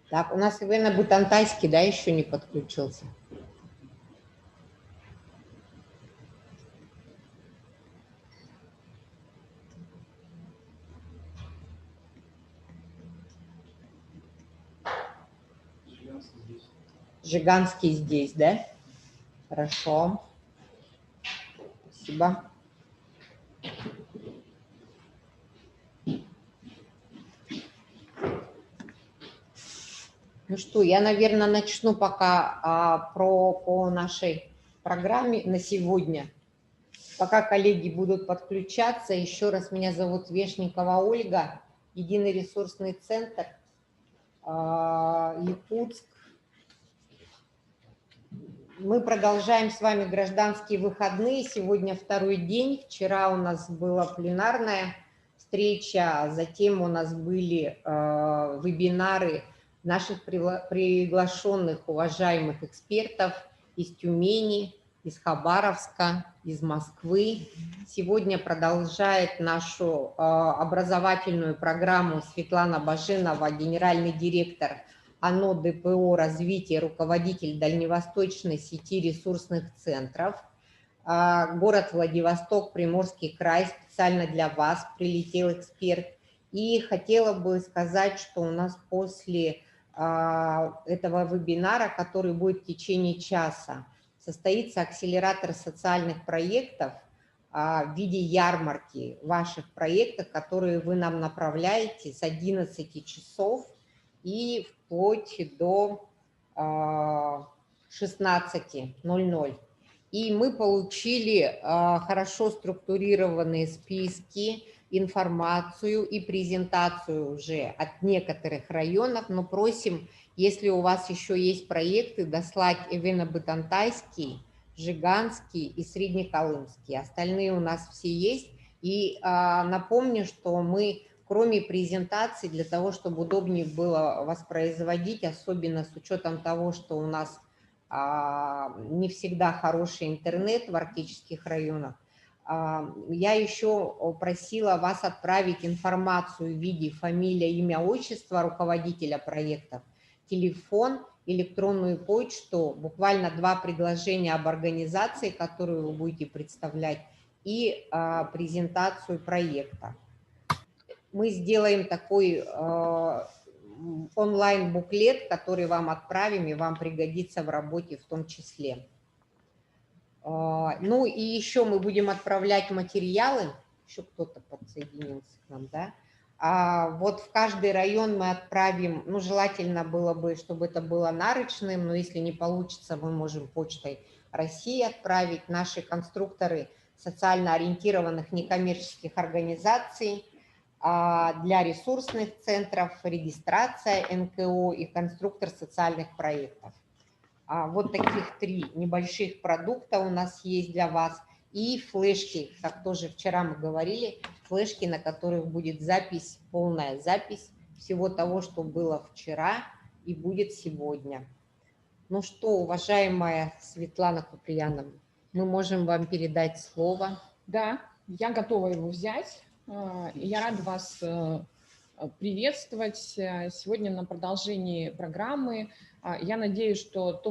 Так, у нас Ивена Бутантайский, да, еще не подключился. Жиганский здесь, да? Хорошо. Спасибо. Ну что, я, наверное, начну пока по нашей программе на сегодня. Пока коллеги будут подключаться, еще раз, меня зовут Вешникова Ольга, Единый ресурсный центр, Якутск. Мы продолжаем с вами гражданские выходные. Сегодня второй день. Вчера у нас была пленарная встреча, затем у нас были вебинары наших приглашенных уважаемых экспертов из Тюмени, из Хабаровска, из Москвы. Сегодня продолжает нашу образовательную программу Светлана Баженова, генеральный директор ОНО ДПО «Развитие», руководитель дальневосточной сети ресурсных центров. Город Владивосток, Приморский край, специально для вас прилетел эксперт. И хотела бы сказать, что у нас после этого вебинара, который будет в течение часа, состоится акселератор социальных проектов в виде ярмарки ваших проектов, которые вы нам направляете с 11 часов и вплоть до 16:00. И мы получили хорошо структурированные списки, информацию и презентацию уже от некоторых районов, но просим, если у вас еще есть проекты, дослать Эвено-Бытантайский, Жиганский и Среднеколымский. Остальные у нас все есть. И напомню, что мы, кроме презентации, для того, чтобы удобнее было воспроизводить, особенно с учетом того, что у нас не всегда хороший интернет в арктических районах, я еще просила вас отправить информацию в виде фамилия, имя, отчество руководителя проектов, телефон, электронную почту, буквально 2 предложения об организации, которую вы будете представлять, и презентацию проекта. Мы сделаем такой онлайн-буклет, который вам отправим и вам пригодится в работе в том числе. Ну и еще мы будем отправлять материалы, еще кто-то подсоединился к нам, да? Вот в каждый район мы отправим, ну желательно было бы, чтобы это было нарочным, но если не получится, мы можем почтой России отправить. Наши конструкторы социально ориентированных некоммерческих организаций для ресурсных центров, регистрация НКО и конструктор социальных проектов. Вот таких 3 небольших продукта у нас есть для вас. И флешки, как тоже вчера мы говорили, флешки, на которых будет запись, полная запись всего того, что было вчера и будет сегодня. Ну что, уважаемая Светлана Куприяновна, мы можем вам передать слово. Да, я готова его взять. Я рада вас приветствовать сегодня на продолжении программы. Я надеюсь, что то,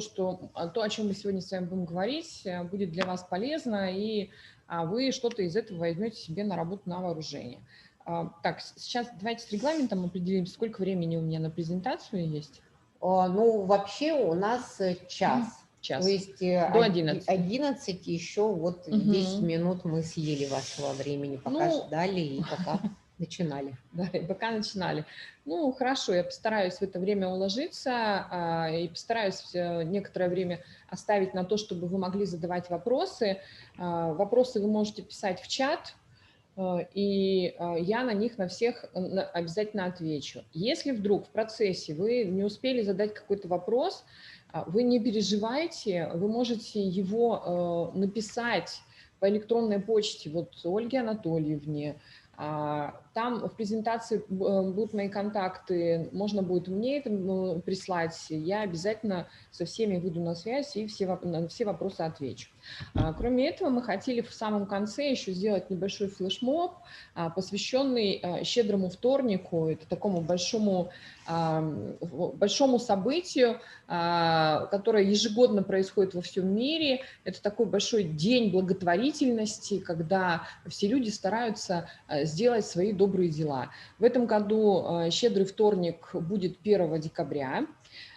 о чем мы сегодня с вами будем говорить, будет для вас полезно, и вы что-то из этого возьмете себе на работу, на вооружение. Так, сейчас давайте с регламентом определим, сколько времени у меня на презентацию есть. Ну, вообще у нас час. Час. То есть до 11 еще вот 10 минут мы съели вашего времени, пока ждали и пока начинали. Да, и пока начинали. Ну, хорошо, я постараюсь в это время уложиться и постараюсь некоторое время оставить на то, чтобы вы могли задавать вопросы. Вопросы вы можете писать в чат, и я на них на всех обязательно отвечу. Если вдруг в процессе вы не успели задать какой-то вопрос, вы не переживайте, вы можете его написать по электронной почте вот Ольге Анатольевне, Там в презентации будут мои контакты, можно будет мне это прислать, я обязательно со всеми выйду на связь и на все вопросы отвечу. Кроме этого, мы хотели в самом конце еще сделать небольшой флешмоб, посвященный Щедрому вторнику, это такому большому событию, которое ежегодно происходит во всем мире. Это такой большой день благотворительности, когда все люди стараются сделать свои добрые дела. В этом году Щедрый вторник будет 1 декабря,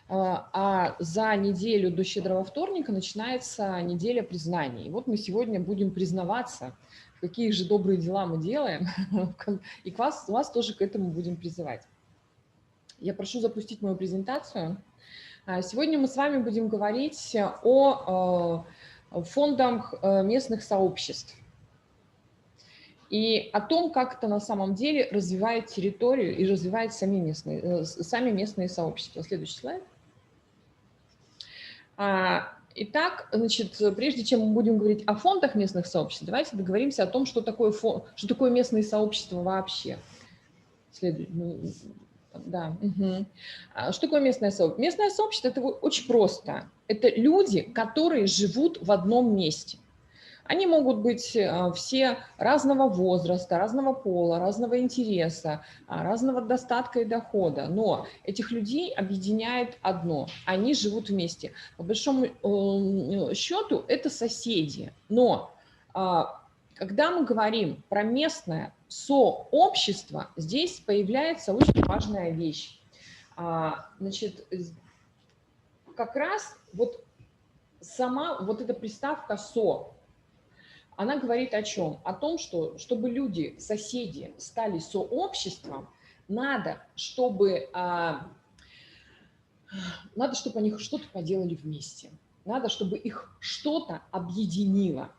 а за неделю до Щедрого вторника начинается неделя признаний. И вот мы сегодня будем признаваться, какие же добрые дела мы делаем, и вас тоже к этому будем призывать. Я прошу запустить мою презентацию. Сегодня мы с вами будем говорить о фондах местных сообществ и о том, как это на самом деле развивает территорию и развивает сами местные сообщества. Следующий слайд. Итак, значит, прежде чем мы будем говорить о фондах местных сообществ, давайте договоримся о том, что такое местные сообщества вообще. Да. Угу. Что такое местное сообщество? Местное сообщество – это очень просто. Это люди, которые живут в одном месте. Они могут быть все разного возраста, разного пола, разного интереса, разного достатка и дохода, но этих людей объединяет одно – они живут вместе. По большому счету это соседи, но когда мы говорим про местное сообщество, здесь появляется очень важная вещь. Значит, как раз вот сама вот эта приставка «со», она говорит о чем? О том, что чтобы люди, соседи, стали сообществом, надо, чтобы они что-то поделали вместе. Надо, чтобы их что-то объединило.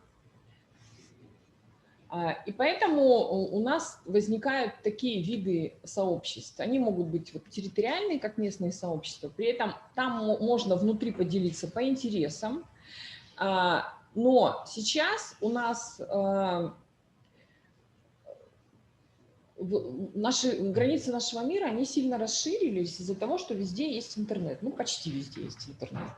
И поэтому у нас возникают такие виды сообществ. Они могут быть вот территориальные, как местные сообщества, при этом там можно внутри поделиться по интересам. Но сейчас у нас границы нашего мира, они сильно расширились из-за того, что везде есть интернет. Ну, почти везде есть интернет.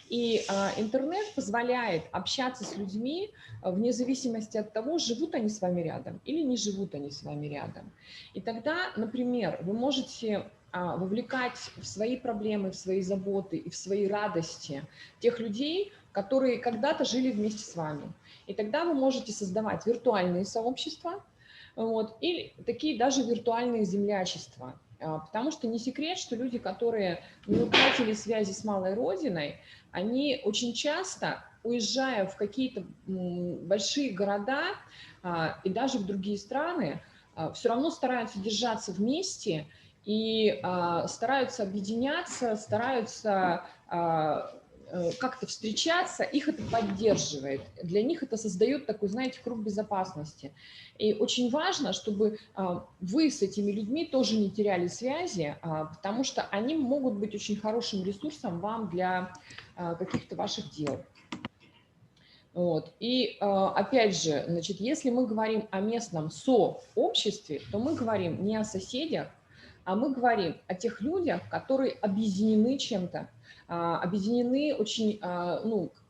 И интернет позволяет общаться с людьми вне зависимости от того, живут они с вами рядом или не живут они с вами рядом. И тогда, например, вы можете вовлекать в свои проблемы, в свои заботы и в свои радости тех людей, которые когда-то жили вместе с вами. И тогда вы можете создавать виртуальные сообщества, или такие даже виртуальные землячества. Потому что не секрет, что люди, которые не утратили связи с малой родиной, они очень часто, уезжая в какие-то большие города и даже в другие страны, все равно стараются держаться вместе и стараются объединяться, стараются как-то встречаться, их это поддерживает. Для них это создает такой, знаете, круг безопасности. И очень важно, чтобы вы с этими людьми тоже не теряли связи, потому что они могут быть очень хорошим ресурсом вам для каких-то ваших дел. И опять же, значит, если мы говорим о местном сообществе, то мы говорим не о соседях, а мы говорим о тех людях, которые объединены чем-то, объединены очень,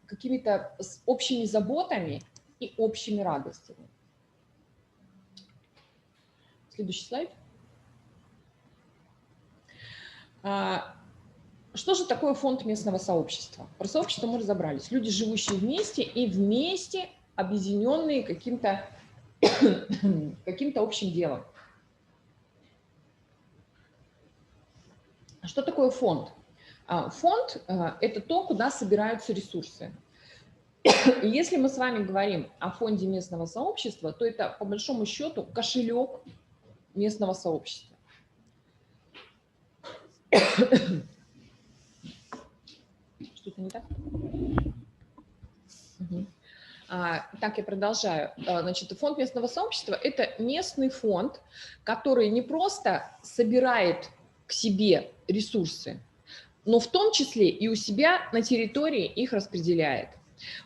какими-то общими заботами и общими радостями. Следующий слайд. Что же такое фонд местного сообщества? Про сообщество мы разобрались. Люди, живущие вместе и вместе объединенные каким-то общим делом. Что такое фонд? Фонд – это то, куда собираются ресурсы. И если мы с вами говорим о фонде местного сообщества, то это, по большому счету, кошелек местного сообщества. Что-то не так? Угу. Так, я продолжаю. Значит, фонд местного сообщества – это местный фонд, который не просто собирает к себе ресурсы, но в том числе и у себя на территории их распределяет.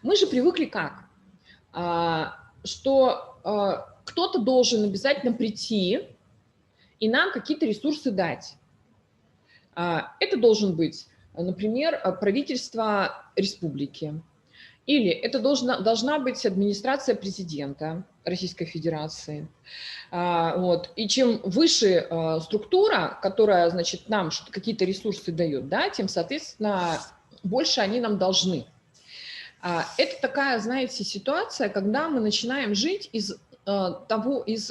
Мы же привыкли как? Что кто-то должен обязательно прийти и нам какие-то ресурсы дать. Это должен быть, например, правительство республики, или это должна быть администрация президента Российской Федерации. Вот. И чем выше структура, которая, значит, нам какие-то ресурсы дает, да, тем, соответственно, больше они нам должны. Это такая, знаете, ситуация, когда мы начинаем жить из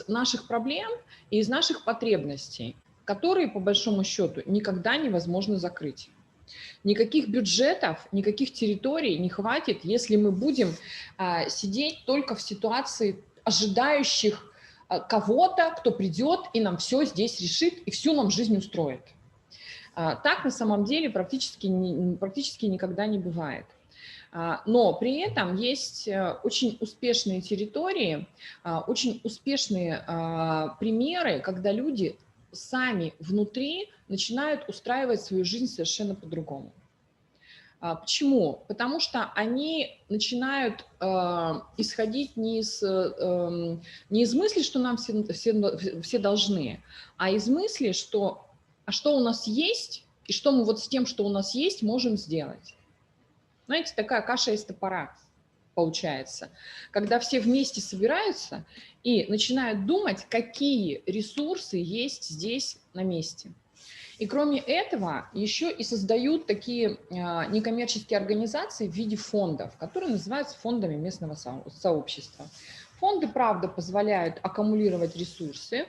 наших проблем и из наших потребностей, которые, по большому счету, никогда невозможно закрыть. Никаких бюджетов, никаких территорий не хватит, если мы будем сидеть только в ситуации ожидающих кого-то, кто придет и нам все здесь решит и всю нам жизнь устроит. Так на самом деле практически никогда не бывает. Но при этом есть очень успешные территории, очень успешные примеры, когда люди сами внутри начинают устраивать свою жизнь совершенно по-другому. Почему? Потому что они начинают исходить не из мысли, что нам все должны, а из мысли, что у нас есть, и что мы вот с тем, что у нас есть, можем сделать. Знаете, такая каша из топора получается, когда все вместе собираются и начинают думать, какие ресурсы есть здесь на месте. И кроме этого еще и создают такие некоммерческие организации в виде фондов, которые называются фондами местного сообщества. Фонды, правда, позволяют аккумулировать ресурсы,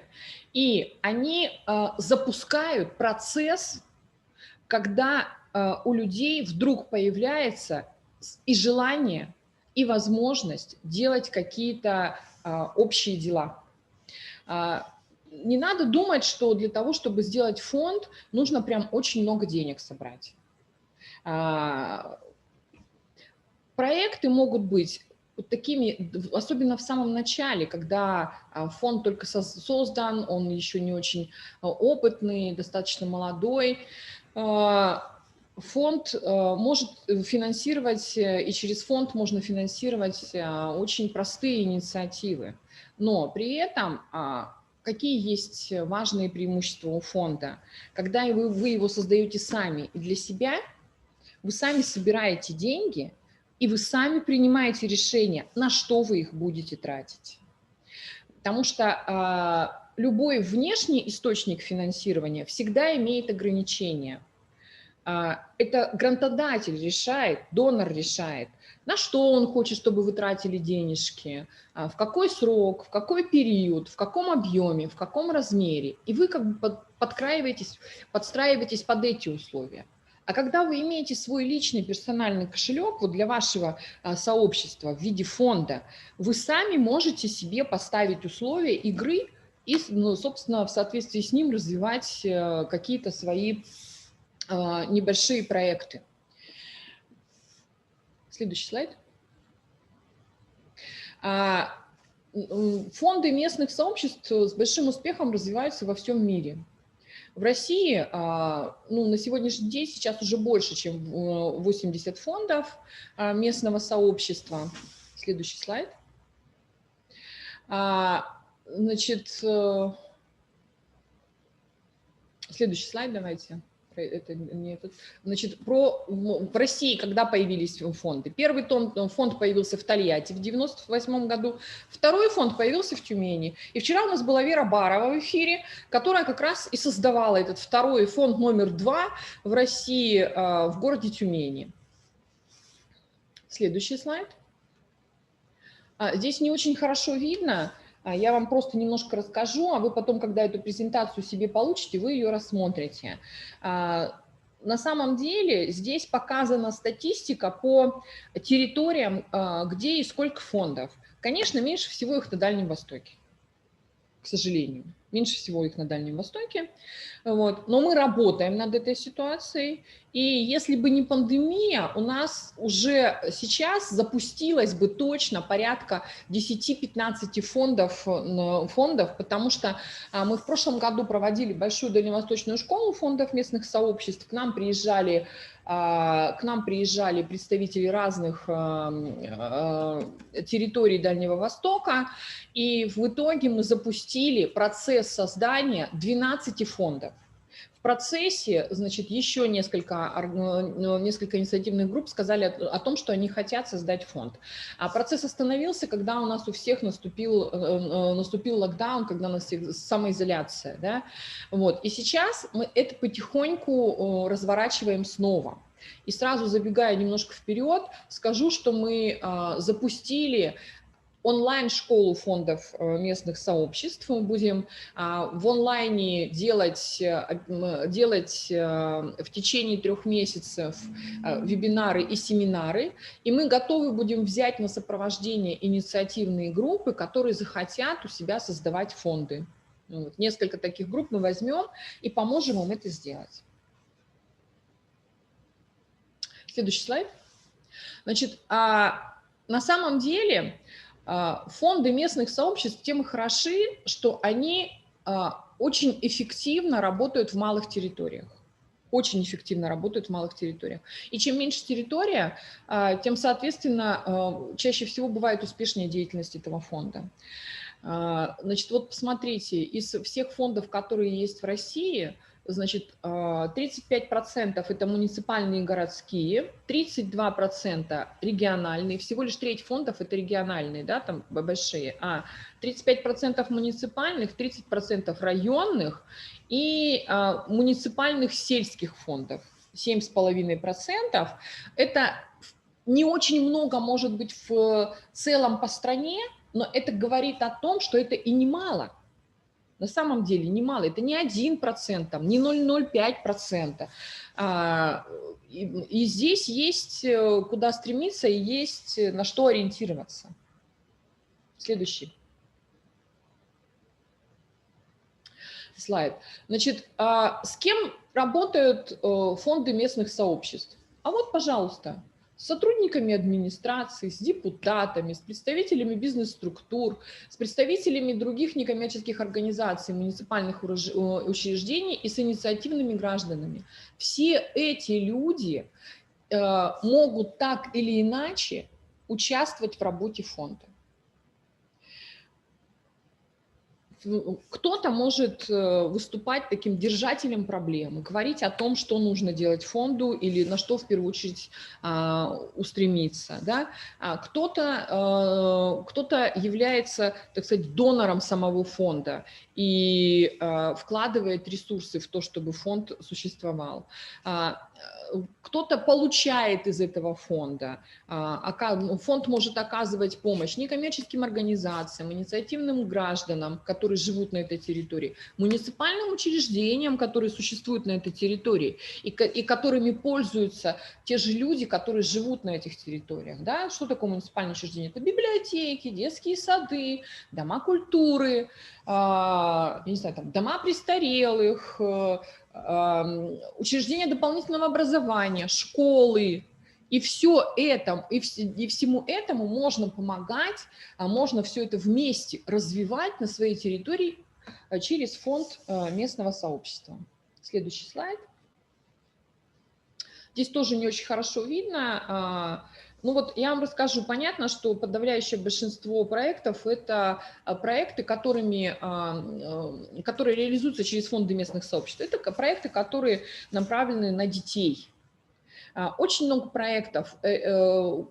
и они запускают процесс, когда у людей вдруг появляется и желание, и возможность делать какие-то общие дела. Не надо думать, что для того, чтобы сделать фонд, нужно прям очень много денег собрать. Проекты могут быть такими, особенно в самом начале, когда фонд только создан, он еще не очень опытный, достаточно молодой. Фонд может финансировать, и через фонд можно финансировать очень простые инициативы. Но при этом какие есть важные преимущества у фонда? Когда вы его создаете сами и для себя, вы сами собираете деньги, и вы сами принимаете решение, на что вы их будете тратить. Потому что любой внешний источник финансирования всегда имеет ограничения. Это грантодатель решает, донор решает, на что он хочет, чтобы вы тратили денежки, в какой срок, в какой период, в каком объеме, в каком размере. И вы как бы подстраиваетесь под эти условия. А когда вы имеете свой личный персональный кошелек вот для вашего сообщества в виде фонда, вы сами можете себе поставить условия игры и, собственно, в соответствии с ним развивать какие-то свои небольшие проекты. Следующий слайд. Фонды местных сообществ с большим успехом развиваются во всем мире. В России на сегодняшний день сейчас уже больше, чем 80 фондов местного сообщества. Следующий слайд. Значит, следующий слайд давайте. Значит, в России, когда появились фонды. Первый фонд появился в Тольятти в 1998 году, второй фонд появился в Тюмени. И вчера у нас была Вера Барова в эфире, которая как раз и создавала этот второй фонд номер 2 в России, в городе Тюмени. Следующий слайд. Здесь не очень хорошо видно. Я вам просто немножко расскажу, а вы потом, когда эту презентацию себе получите, вы ее рассмотрите. На самом деле здесь показана статистика по территориям, где и сколько фондов. Конечно, меньше всего их на Дальнем Востоке, к сожалению. меньше всего их на Дальнем Востоке. Вот. Но мы работаем над этой ситуацией, и если бы не пандемия, у нас уже сейчас запустилось бы точно порядка 10-15 фондов, потому что мы в прошлом году проводили большую дальневосточную школу фондов местных сообществ, к нам приезжали представители разных территорий Дальнего Востока, и в итоге мы запустили процесс создания 12 фондов. В процессе, значит, еще несколько инициативных групп сказали о том, что они хотят создать фонд. А процесс остановился, когда у нас у всех наступил локдаун, когда у нас самоизоляция. Да? Вот. И сейчас мы это потихоньку разворачиваем снова. И сразу забегая немножко вперед, скажу, что мы запустили онлайн-школу фондов местных сообществ. Мы будем в онлайне делать в течение 3 месяцев вебинары и семинары, и мы готовы будем взять на сопровождение инициативные группы, которые захотят у себя создавать фонды. Вот. Несколько таких групп мы возьмем и поможем им это сделать. Следующий слайд. Значит, на самом деле фонды местных сообществ тем и хороши, что они очень эффективно работают в малых территориях. Очень эффективно работают в малых территориях. И чем меньше территория, тем, соответственно, чаще всего бывает успешнее деятельность этого фонда. Значит, вот посмотрите, из всех фондов, которые есть в России, значит, 35% это муниципальные и городские, 32% региональные, всего лишь треть фондов это региональные, да, там большие, 35% муниципальных, 30% районных и муниципальных сельских фондов, 7,5%. Это не очень много может быть в целом по стране, но это говорит о том, что это и немало. На самом деле немало, это не 1%, там, не 0,05%. И здесь есть куда стремиться и есть на что ориентироваться. Следующий слайд. Значит, с кем работают фонды местных сообществ? А вот, пожалуйста, с сотрудниками администрации, с депутатами, с представителями бизнес-структур, с представителями других некоммерческих организаций, муниципальных учреждений и с инициативными гражданами. Все эти люди могут так или иначе участвовать в работе фонда. Кто-то может выступать таким держателем проблемы, говорить о том, что нужно делать фонду или на что в первую очередь устремиться. Да? Кто-то является, так сказать, донором самого фонда и вкладывает ресурсы в то, чтобы фонд существовал. Кто-то получает из этого фонда. Фонд может оказывать помощь некоммерческим организациям, инициативным гражданам, которые живут на этой территории, муниципальным учреждениям, которые существуют на этой территории и которыми пользуются те же люди, которые живут на этих территориях. Да? Что такое муниципальное учреждение? Это библиотеки, детские сады, дома культуры, я не знаю, там, дома престарелых, учреждения дополнительного образования, школы. И все это, и всему этому можно помогать, можно все это вместе развивать на своей территории через фонд местного сообщества. Следующий слайд. Здесь тоже не очень хорошо видно. Ну вот я вам расскажу. Понятно, что подавляющее большинство проектов – это проекты, которые реализуются через фонды местных сообществ. Это проекты, которые направлены на детей. Очень много проектов,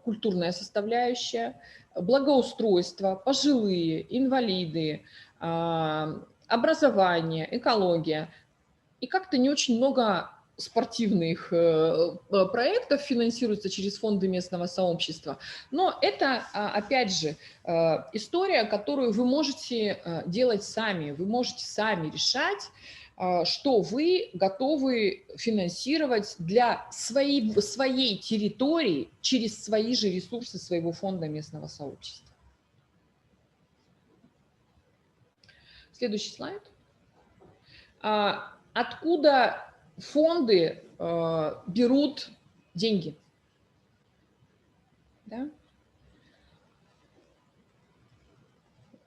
культурная составляющая, благоустройство, пожилые, инвалиды, образование, экология. И как-то не очень много спортивных проектов финансируется через фонды местного сообщества. Но это, опять же, история, которую вы можете делать сами. Вы можете сами решать, что вы готовы финансировать для своей территории через свои же ресурсы своего фонда местного сообщества. Следующий слайд. Откуда фонды берут деньги? Да?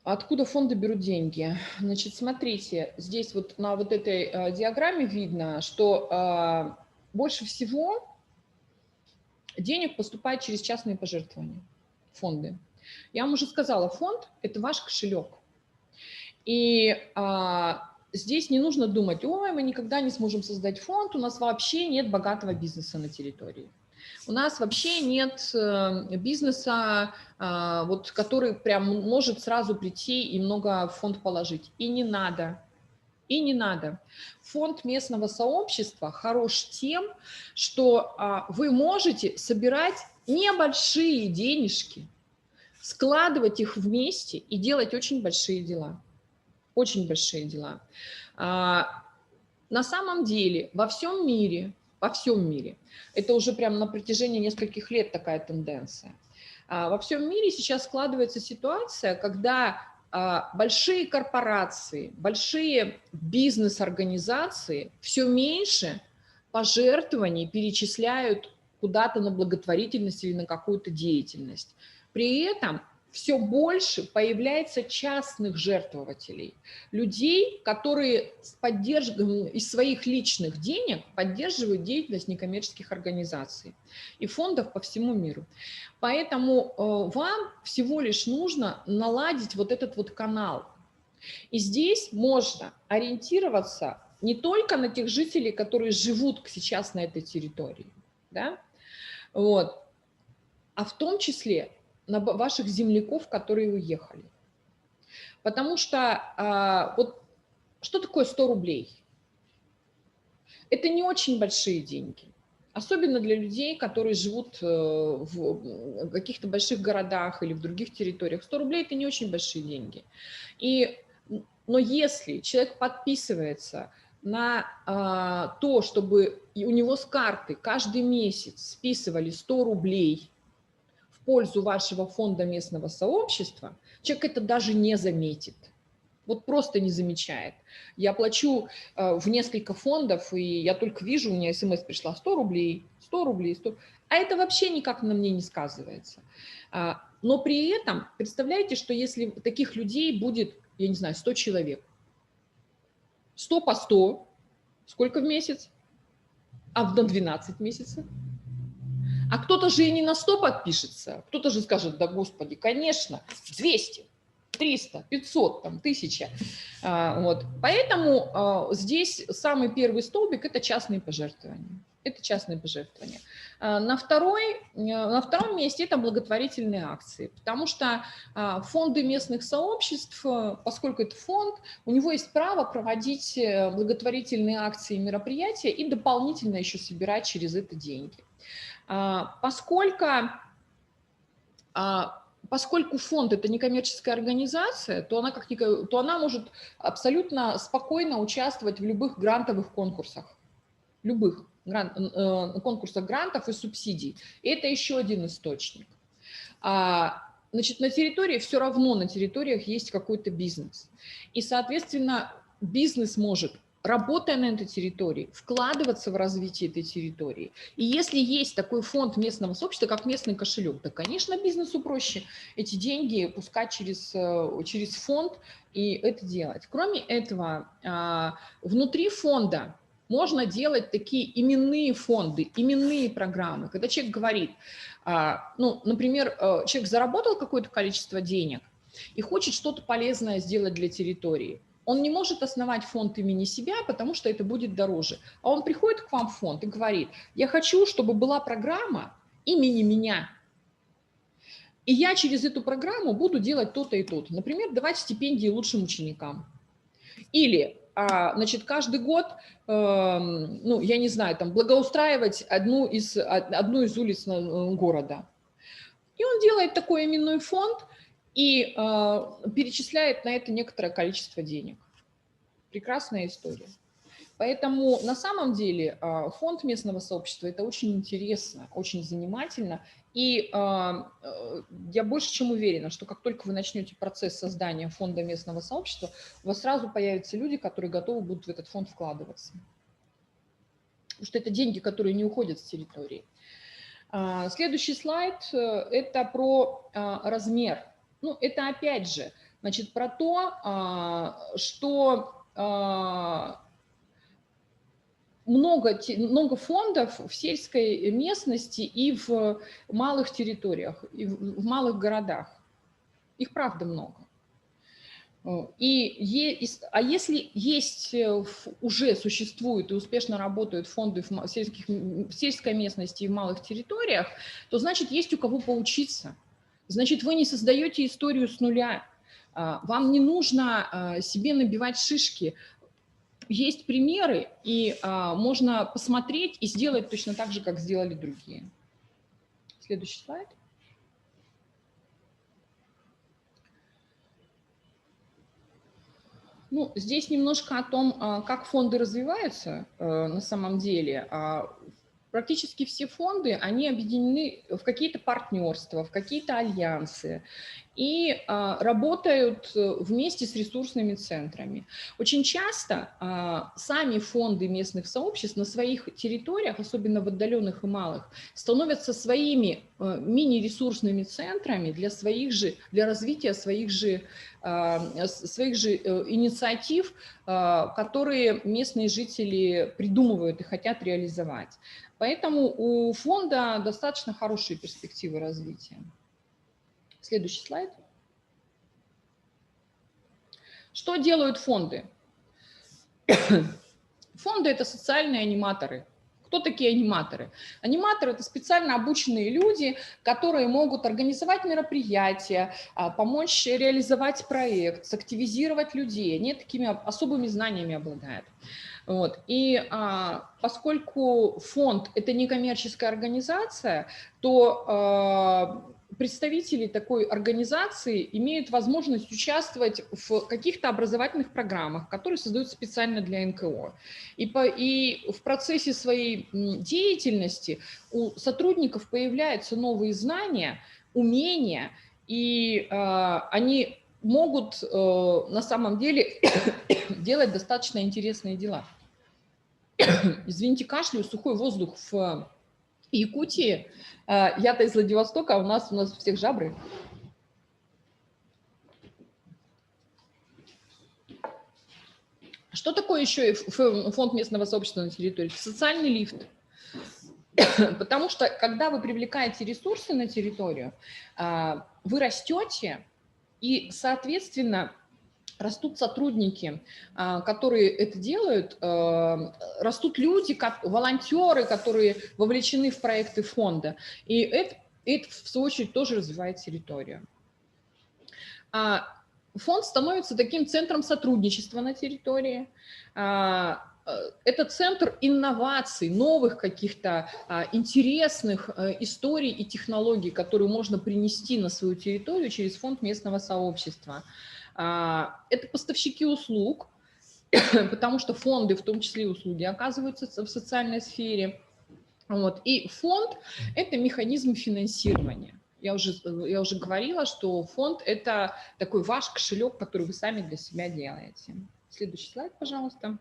Откуда фонды берут деньги? Значит, смотрите, здесь вот на вот этой диаграмме видно, что больше всего денег поступает через частные пожертвования, фонды. Я вам уже сказала, фонд – это ваш кошелек. И здесь не нужно думать, ой, мы никогда не сможем создать фонд, у нас вообще нет богатого бизнеса на территории. У нас вообще нет бизнеса, вот, который прям может сразу прийти и много в фонд положить. И не надо. И не надо. Фонд местного сообщества хорош тем, что вы можете собирать небольшие денежки, складывать их вместе и делать очень большие дела. Очень большие дела. На самом деле во всем мире, это уже прям на протяжении нескольких лет такая тенденция. Во всем мире сейчас складывается ситуация, когда большие корпорации, большие бизнес-организации все меньше пожертвований перечисляют куда-то на благотворительность или на какую-то деятельность. При этом все больше появляется частных жертвователей, людей, которые из своих личных денег поддерживают деятельность некоммерческих организаций и фондов по всему миру. Поэтому вам всего лишь нужно наладить вот этот вот канал. И здесь можно ориентироваться не только на тех жителей, которые живут сейчас на этой территории, да, вот, а в том числе на ваших земляков, которые уехали. Потому что вот что такое 100 рублей? Это не очень большие деньги. Особенно для людей, которые живут в каких-то больших городах или в других территориях. 100 рублей – это не очень большие деньги. Но если человек подписывается на то, чтобы у него с карты каждый месяц списывали 100 рублей в пользу вашего фонда местного сообщества, человек это даже не заметит. Вот просто не замечает. Я плачу в несколько фондов, и я только вижу, у меня смс пришла 100 рублей, 100 рублей, 100. А это вообще никак на мне не сказывается. Но при этом, представляете, что если таких людей будет, я не знаю, 100 человек, 100 по 100, сколько в месяц? А на 12 месяцев? А кто-то же и не на 100 подпишется, кто-то же скажет, да господи, конечно, 200. 300, 500, там, 1000. Вот. Поэтому здесь самый первый столбик – это частные пожертвования. Это частные пожертвования. На втором месте это благотворительные акции, потому что фонды местных сообществ, поскольку это фонд, у него есть право проводить благотворительные акции и мероприятия и дополнительно еще собирать через это деньги. Поскольку фонд – это некоммерческая организация, то она может абсолютно спокойно участвовать в любых грантовых конкурсах, конкурсах грантов и субсидий. И это еще один источник. Значит, на территориях есть какой-то бизнес. И, соответственно, бизнес может, работая на этой территории, вкладываться в развитие этой территории. И если есть такой фонд местного сообщества, как местный кошелек, то, конечно, бизнесу проще эти деньги пускать через фонд и это делать. Кроме этого, внутри фонда можно делать такие именные фонды, именные программы. Когда человек говорит, например, человек заработал какое-то количество денег и хочет что-то полезное сделать для территории. Он не может основать фонд имени себя, потому что это будет дороже. А он приходит к вам в фонд и говорит, я хочу, чтобы была программа имени меня. И я через эту программу буду делать то-то и то-то. Например, давать стипендии лучшим ученикам. Или, значит, каждый год, я не знаю, там, благоустраивать одну из улиц города. И он делает такой именной фонд и перечисляет на это некоторое количество денег. Прекрасная история. Поэтому на самом деле фонд местного сообщества – это очень интересно, очень занимательно. И я больше чем уверена, что как только вы начнете процесс создания фонда местного сообщества, у вас сразу появятся люди, которые готовы будут в этот фонд вкладываться. Потому что это деньги, которые не уходят с территории. Следующий слайд – это про размер. Ну, это опять же, значит, про то, что много фондов в сельской местности и в малых территориях, и в малых городах. Их правда много. Если уже существуют и успешно работают фонды в сельской местности и в малых территориях, то значит есть у кого поучиться. Значит, вы не создаете историю с нуля. Вам не нужно себе набивать шишки. Есть примеры, и можно посмотреть и сделать точно так же, как сделали другие. Следующий слайд. Ну, здесь немножко о том, как фонды развиваются на самом деле. Практически все фонды, они объединены в какие-то партнерства, в какие-то альянсы и работают вместе с ресурсными центрами. Очень часто сами фонды местных сообществ на своих территориях, особенно в отдаленных и малых, становятся своими мини-ресурсными центрами для развития своих же инициатив, которые местные жители придумывают и хотят реализовать. Поэтому у фонда достаточно хорошие перспективы развития. Следующий слайд. Что делают фонды? Фонды – это социальные аниматоры. Кто такие аниматоры? Аниматоры – это специально обученные люди, которые могут организовать мероприятия, помочь реализовать проект, активизировать людей. Они такими особыми знаниями обладают. Вот. И поскольку фонд – это некоммерческая организация, то представители такой организации имеют возможность участвовать в каких-то образовательных программах, которые создаются специально для НКО. И в процессе своей деятельности у сотрудников появляются новые знания, умения, и они могут на самом деле делать достаточно интересные дела. Извините, кашляю, сухой воздух в Якутии. Я-то из Владивостока, а у нас у всех жабры. Что такое еще фонд местного сообщества на территории? Социальный лифт. Потому что, когда вы привлекаете ресурсы на территорию, вы растете, и, соответственно, растут сотрудники, которые это делают, растут люди, волонтеры, которые вовлечены в проекты фонда. И это, в свою очередь, тоже развивает территорию. Фонд становится таким центром сотрудничества на территории. Это центр инноваций, новых каких-то интересных историй и технологий, которые можно принести на свою территорию через фонд местного сообщества. Это поставщики услуг, потому что фонды, в том числе и услуги, оказываются в социальной сфере. Вот. И фонд – это механизм финансирования. Я уже говорила, что фонд – это такой ваш кошелек, который вы сами для себя делаете. Следующий слайд, пожалуйста.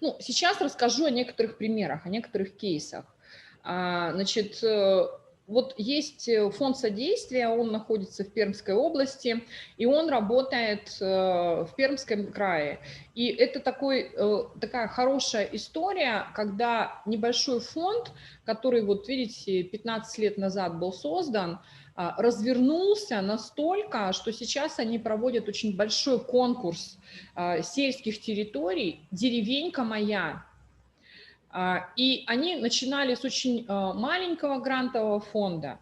Ну, сейчас расскажу о некоторых примерах, о некоторых кейсах. Значит, вот есть фонд содействия, он находится в Пермской области, и он работает в Пермском крае. И это такая хорошая история, когда небольшой фонд, который, вот видите, 15 лет назад был создан, развернулся настолько, что сейчас они проводят очень большой конкурс сельских территорий «Деревенька моя». И они начинали с очень маленького грантового фонда,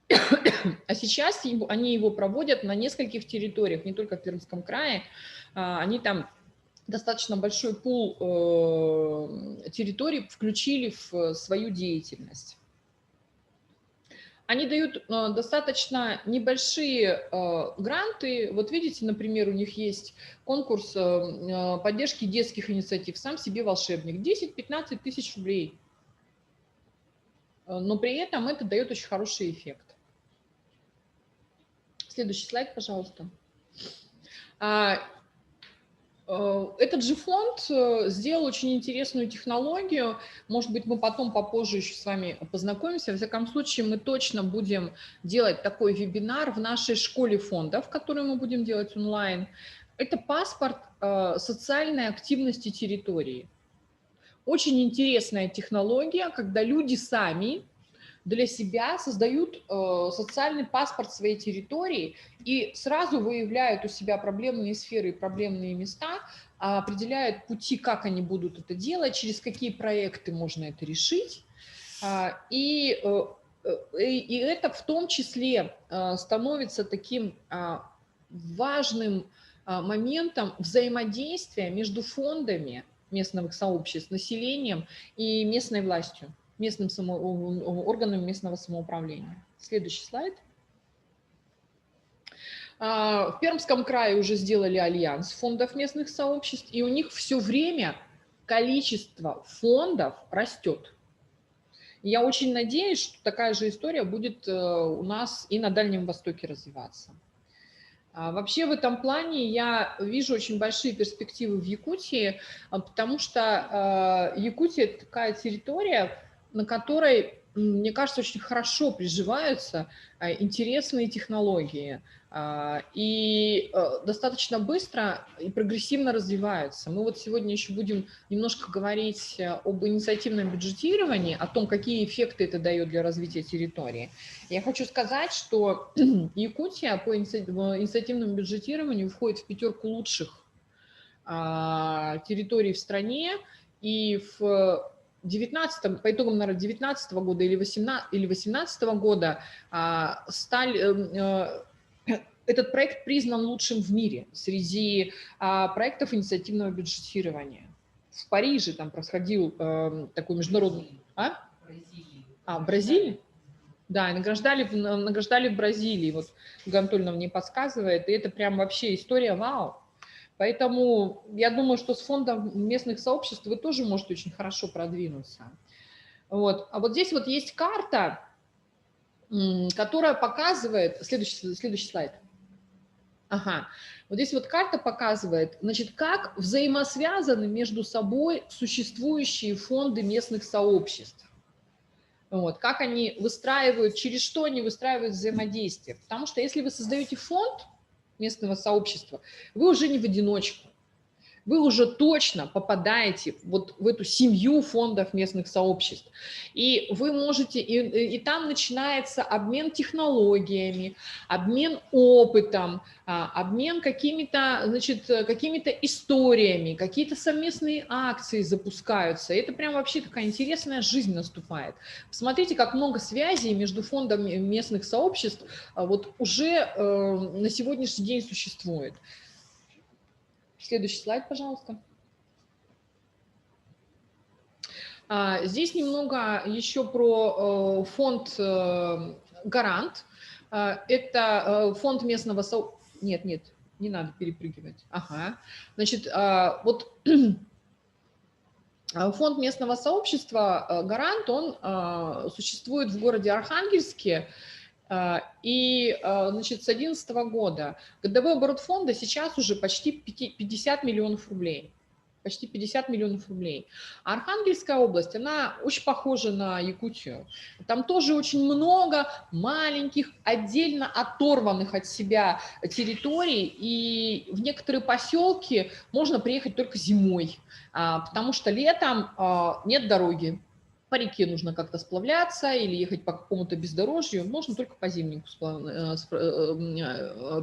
а сейчас они его проводят на нескольких территориях, не только в Пермском крае. Они там достаточно большой пул территорий включили в свою деятельность. Они дают достаточно небольшие гранты. Вот видите, например, у них есть конкурс поддержки детских инициатив «Сам себе волшебник». 10-15 тысяч рублей. Но при этом это дает очень хороший эффект. Следующий слайд, пожалуйста. Этот же фонд сделал очень интересную технологию. Может быть, мы потом попозже еще с вами познакомимся. В всяком случае, мы точно будем делать такой вебинар в нашей школе фондов, который мы будем делать онлайн. Это паспорт социальной активности территории. Очень интересная технология, когда люди сами для себя создают социальный паспорт своей территории и сразу выявляют у себя проблемные сферы и проблемные места, определяют пути, как они будут это делать, через какие проекты можно это решить. И это в том числе становится таким важным моментом взаимодействия между фондами местных сообществ, населением и местной властью, органами местного самоуправления. Следующий слайд. В Пермском крае уже сделали альянс фондов местных сообществ, и у них все время количество фондов растет. Я очень надеюсь, что такая же история будет у нас и на Дальнем Востоке развиваться. Вообще в этом плане я вижу очень большие перспективы в Якутии, потому что Якутия – это такая территория, на которой, мне кажется, очень хорошо приживаются интересные технологии и достаточно быстро и прогрессивно развиваются. Мы вот сегодня еще будем немножко говорить об инициативном бюджетировании, о том, какие эффекты это дает для развития территории. Я хочу сказать, что Якутия по инициативному бюджетированию входит в 5 лучших территорий в стране, и по итогам, наверное, 2019 года или 2018 года этот проект признан лучшим в мире среди проектов инициативного бюджетирования. В Париже там происходил такой международный... В Бразилии? Да, награждали в Бразилии. Вот Гантольна мне подсказывает, и это прям вообще история вау. Поэтому я думаю, что с фондом местных сообществ вы тоже можете очень хорошо продвинуться. Вот. А вот здесь вот есть карта, которая показывает... Следующий слайд. Ага. Вот здесь вот карта показывает, значит, как взаимосвязаны между собой существующие фонды местных сообществ. Вот, как они выстраивают, через что они выстраивают взаимодействие. Потому что если вы создаете фонд местного сообщества, вы уже не в одиночку. Вы уже точно попадаете вот в эту семью фондов местных сообществ. И вы можете, и там начинается обмен технологиями, обмен опытом, обмен какими-то, значит, какими-то историями, какие-то совместные акции запускаются. Это прям вообще такая интересная жизнь наступает. Посмотрите, как много связей между фондами местных сообществ вот уже на сегодняшний день существует. Следующий слайд, пожалуйста. Здесь немного еще про фонд «Гарант». Это фонд местного сообщества. Нет, не надо перепрыгивать. Ага. Значит, вот фонд местного сообщества «Гарант», он существует в городе Архангельске. И, значит, с 2011 года годовой оборот фонда сейчас уже почти 50 миллионов рублей. Почти 50 миллионов рублей. А Архангельская область, она очень похожа на Якутию. Там тоже очень много маленьких, отдельно оторванных от себя территорий. И в некоторые поселки можно приехать только зимой, потому что летом нет дороги. По реке нужно как-то сплавляться или ехать по какому-то бездорожью, можно только по зимнику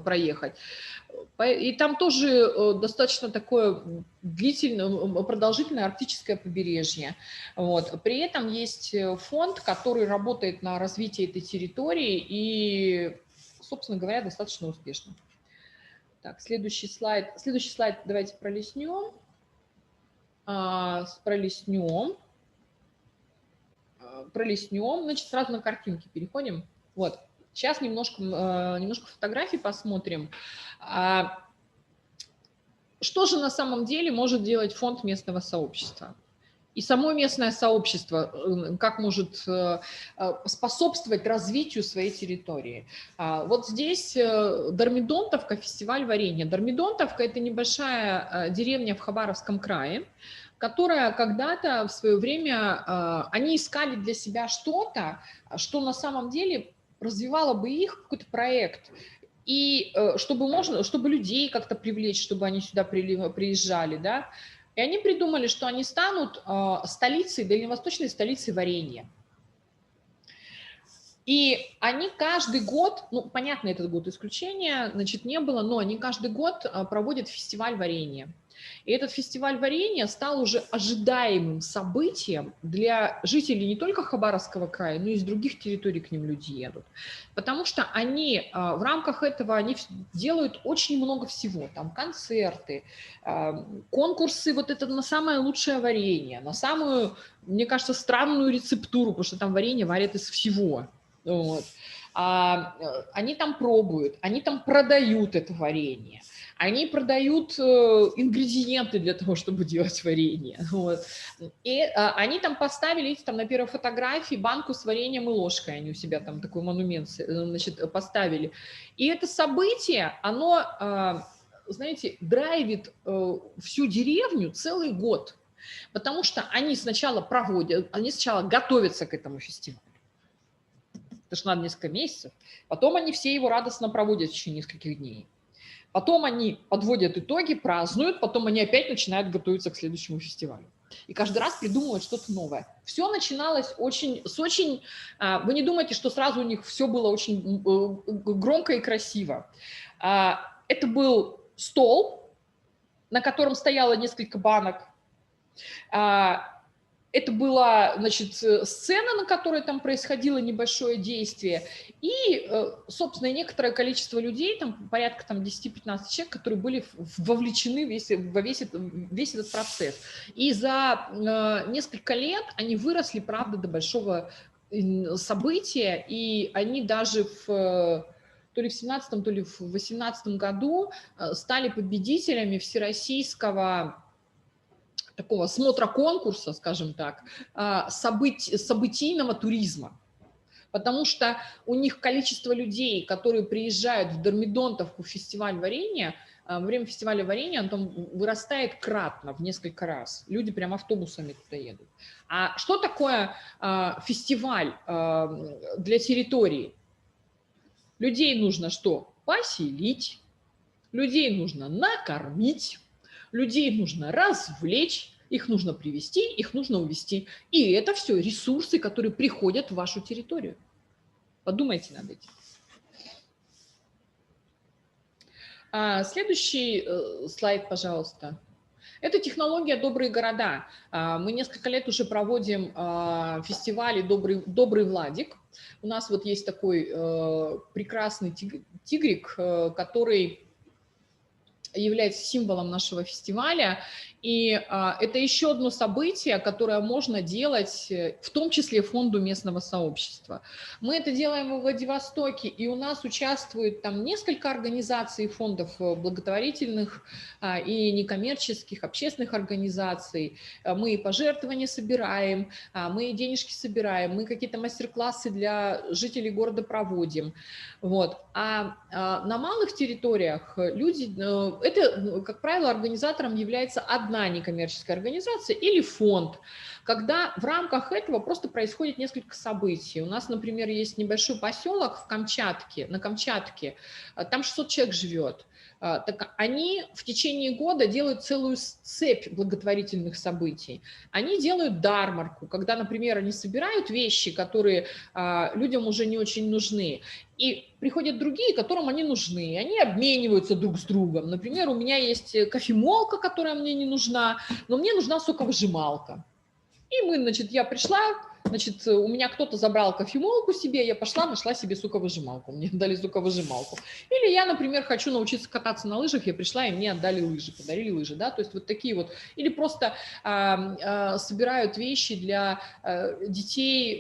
проехать. И там тоже достаточно такое длительное, продолжительное арктическое побережье. Вот. При этом есть фонд, который работает на развитие этой территории и, собственно говоря, достаточно успешно. Так, следующий слайд. Следующий слайд давайте пролистнем. Пролистнем, значит, сразу на картинки переходим. Вот. Сейчас немножко фотографий посмотрим. Что же на самом деле может делать фонд местного сообщества? И само местное сообщество как может способствовать развитию своей территории. Вот здесь Дормидонтовка, фестиваль варенья. Дормидонтовка – это небольшая деревня в Хабаровском крае, которая когда-то в свое время, они искали для себя что-то, что на самом деле развивало бы их, какой-то проект. И чтобы людей как-то привлечь, чтобы они сюда приезжали, да. И они придумали, что они станут столицей, дальневосточной столицей варенья. И они каждый год, ну, понятно, этот год исключения, значит, не было, но они каждый год проводят фестиваль варенья. И этот фестиваль варенья стал уже ожидаемым событием для жителей не только Хабаровского края, но и из других территорий к ним люди едут. Потому что они в рамках этого они делают очень много всего. Там концерты, конкурсы вот это на самое лучшее варенье, на самую, мне кажется, странную рецептуру, потому что там варенье варят из всего. Вот. Они там пробуют, они там продают это варенье. Они продают ингредиенты для того, чтобы делать варенье. Вот. И они там поставили, видите, там на первой фотографии банку с вареньем и ложкой. Они у себя там такой монумент, значит, поставили. И это событие, оно, знаете, драйвит всю деревню целый год. Потому что они сначала готовятся к этому фестивалю. Это же надо несколько месяцев. Потом они все его радостно проводят в течение нескольких дней. Потом они подводят итоги, празднуют, потом они опять начинают готовиться к следующему фестивалю. И каждый раз придумывают что-то новое. Все начиналось очень... Вы не думайте, что сразу у них все было очень громко и красиво. Это был стол, на котором стояло несколько банок. Это была, значит, сцена, на которой там происходило небольшое действие, и, собственно, некоторое количество людей, там порядка там, 10-15 человек, которые были вовлечены во весь этот процесс. И за несколько лет они выросли, правда, до большого события, и они даже то ли в 17-м, то ли в 18-м году стали победителями всероссийского такого смотра конкурса, скажем так, событийного туризма. Потому что у них количество людей, которые приезжают в Дормидонтовку в фестиваль варенья, во время фестиваля варенья он там вырастает кратно, в несколько раз. Люди прям автобусами туда едут. А что такое фестиваль для территории? Людей нужно что? Поселить, людей нужно накормить, людей нужно развлечь, их нужно привести, их нужно увести. И это все ресурсы, которые приходят в вашу территорию. Подумайте над этим. Следующий слайд, пожалуйста. Это технология «Добрые города». Мы несколько лет уже проводим фестивали «Добрый Владик». У нас вот есть такой прекрасный тигрик, который является символом нашего фестиваля. И это еще одно событие, которое можно делать, в том числе фонду местного сообщества. Мы это делаем в Владивостоке, и у нас участвует там несколько организаций, фондов благотворительных и некоммерческих, общественных организаций. Мы и пожертвования собираем, мы и денежки собираем, мы какие-то мастер-классы для жителей города проводим. Вот. А на малых территориях люди, это, как правило, организатором является одна некоммерческая организация или фонд, когда в рамках этого просто происходит несколько событий. У нас, например, есть небольшой поселок на Камчатке, там 600 человек живет. Так они в течение года делают целую цепь благотворительных событий. Они делают ярмарку, когда, например, они собирают вещи, которые людям уже не очень нужны, и приходят другие, которым они нужны, и они обмениваются друг с другом. Например, у меня есть кофемолка, которая мне не нужна, но мне нужна соковыжималка. И мы, значит, я пришла, значит, у меня кто-то забрал кофемолку себе, я пошла, нашла себе соковыжималку, мне дали соковыжималку. Или я, например, хочу научиться кататься на лыжах, я пришла, и мне отдали лыжи, подарили лыжи, да, то есть вот такие вот. Или просто собирают вещи для детей,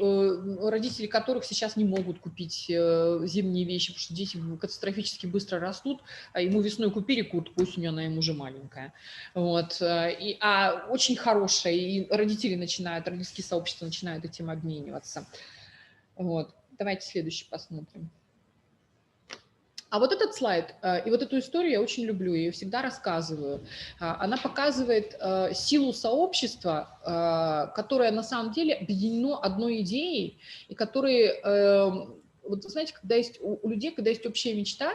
родители которых сейчас не могут купить зимние вещи, потому что дети катастрофически быстро растут, ему весной купили куртку, осенью она ему уже маленькая. Вот. Очень хорошая, и родители начинают, родительские сообщества начинают этим обмениваться. Вот. Давайте следующий посмотрим. А вот этот слайд и вот эту историю я очень люблю, я ее всегда рассказываю. Она показывает силу сообщества, которое на самом деле объединено одной идеей, и которые, вот знаете, когда есть у людей, когда есть общая мечта,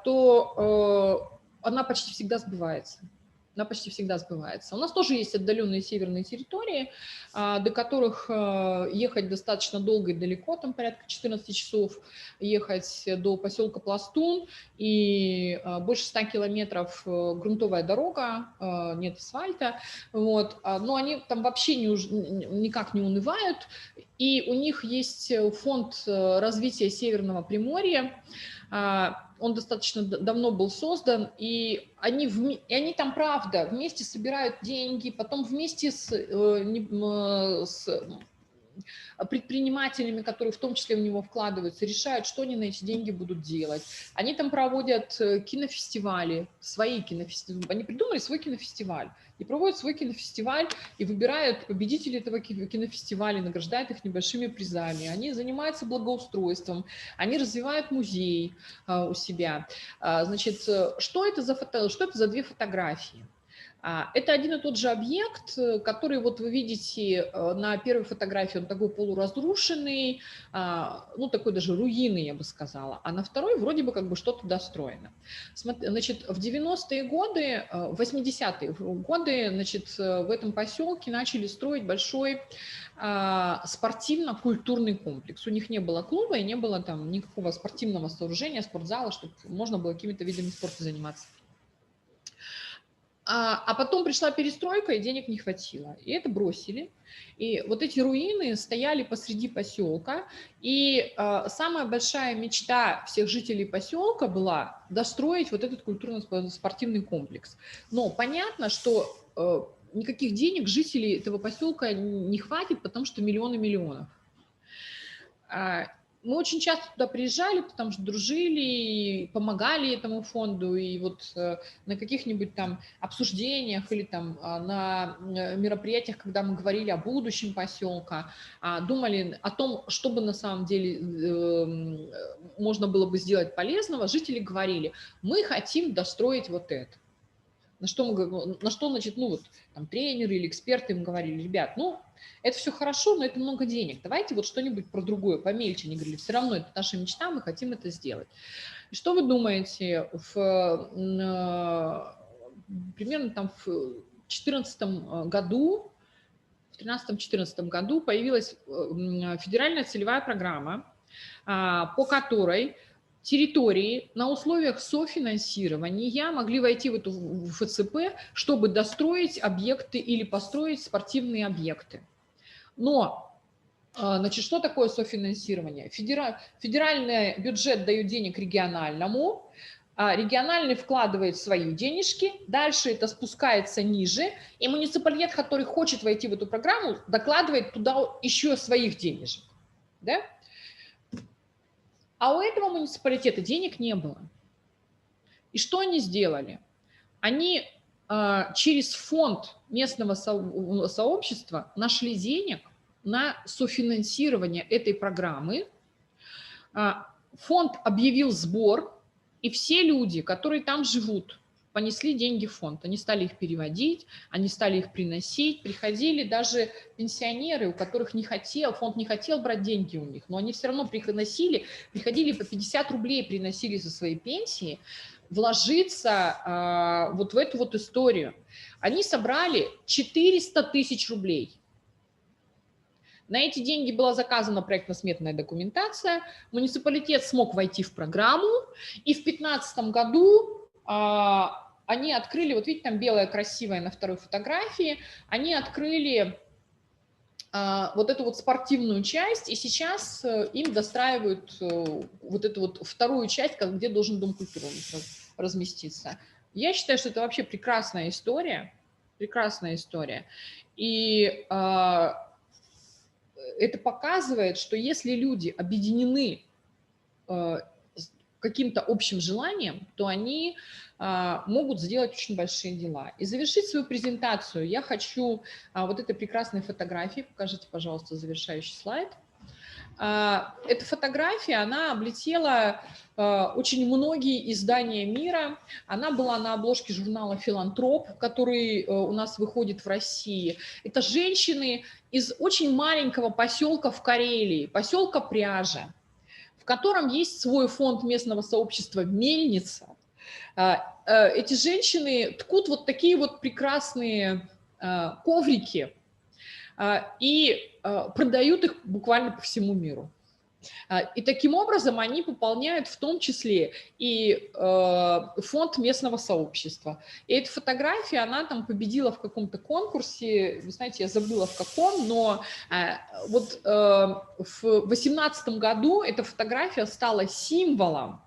то она почти всегда сбывается. Она почти всегда сбывается. У нас тоже есть отдаленные северные территории, до которых ехать достаточно долго и далеко, там порядка 14 часов ехать до поселка Пластун, и больше 100 километров грунтовая дорога, нет асфальта, вот. Но они там вообще никак не унывают, и у них есть фонд развития Северного Приморья. Он достаточно давно был создан, и они там, правда, вместе собирают деньги, потом вместе с предпринимателями, которые в том числе в него вкладываются, решают, что они на эти деньги будут делать. Они там проводят кинофестивали, свои кинофестивали. Они придумали свой кинофестиваль и проводят свой кинофестиваль и выбирают победителей этого кинофестиваля, награждают их небольшими призами. Они занимаются благоустройством, они развивают музей у себя. Значит, что это за две фотографии? Это один и тот же объект, который вот вы видите на первой фотографии, он такой полуразрушенный, ну такой даже руины, я бы сказала, а на второй вроде бы как бы что-то достроено. Значит, в 90-е годы, 80-е годы, значит, в этом поселке начали строить большой спортивно-культурный комплекс. У них не было клуба и не было там никакого спортивного сооружения, спортзала, чтобы можно было какими-то видами спорта заниматься. А потом пришла перестройка, и денег не хватило. И это бросили. И вот эти руины стояли посреди поселка. И самая большая мечта всех жителей поселка была достроить вот этот культурно-спортивный комплекс. Но понятно, что никаких денег жителей этого поселка не хватит, потому что миллионы миллионов. Мы очень часто туда приезжали, потому что дружили и помогали этому фонду, и вот на каких-нибудь там обсуждениях или там на мероприятиях, когда мы говорили о будущем поселка, думали о том, что бы на самом деле можно было бы сделать полезного, жители говорили: мы хотим достроить вот это. На что, значит, ну вот там тренеры или эксперты им говорили: ребят, ну это все хорошо, но это много денег, давайте вот что-нибудь про другое, помельче. Они говорили: все равно это наша мечта, мы хотим это сделать. И что вы думаете, примерно там в 2014 году, в 2013-2014 году появилась федеральная целевая программа, по которой территории на условиях софинансирования могли войти в эту ФЦП, чтобы достроить объекты или построить спортивные объекты. Но, значит, что такое софинансирование? Федеральный бюджет дает денег региональному, региональный вкладывает свои денежки, дальше это спускается ниже, и муниципалитет, который хочет войти в эту программу, докладывает туда еще своих денежек. Да? А у этого муниципалитета денег не было. И что они сделали? Они через фонд местного сообщества нашли денег на софинансирование этой программы. Фонд объявил сбор, и все люди, которые там живут, понесли деньги в фонд. Они стали их переводить, они стали их приносить. Приходили даже пенсионеры, у которых фонд не хотел брать деньги у них, но они все равно приходили по 50 рублей, приносили за свои пенсии, вложиться вот в эту вот историю. Они собрали 400 тысяч рублей. На эти деньги была заказана проектно-сметная документация, муниципалитет смог войти в программу, и в 2015 году они открыли, вот видите, там белая красивая на второй фотографии, они открыли вот эту вот спортивную часть, и сейчас им достраивают вот эту вот вторую часть, где должен Дом культуры разместиться. Я считаю, что это вообще прекрасная история, и это показывает, что если люди объединены каким-то общим желанием, то они могут сделать очень большие дела. И завершить свою презентацию я хочу вот этой прекрасной фотографии. Покажите, пожалуйста, завершающий слайд. Эта фотография, она облетела очень многие издания мира. Она была на обложке журнала «Филантроп», который у нас выходит в России. Это женщины из очень маленького поселка в Карелии, поселка Пряжа, в котором есть свой фонд местного сообщества «Мельница». Эти женщины ткут вот такие вот прекрасные коврики и продают их буквально по всему миру. И таким образом они пополняют в том числе и фонд местного сообщества. И эта фотография, она там победила в каком-то конкурсе, вы знаете, я забыла в каком, но вот в 2018 году эта фотография стала символом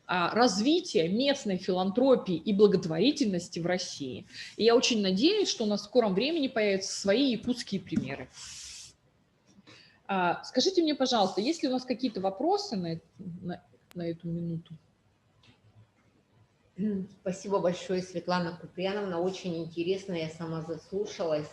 развития местной филантропии и благотворительности в России. И я очень надеюсь, что у нас в скором времени появятся свои якутские примеры. Скажите мне, пожалуйста, есть ли у нас какие-то вопросы на эту минуту? Спасибо большое, Светлана Куприяновна. Очень интересно, я сама заслушалась.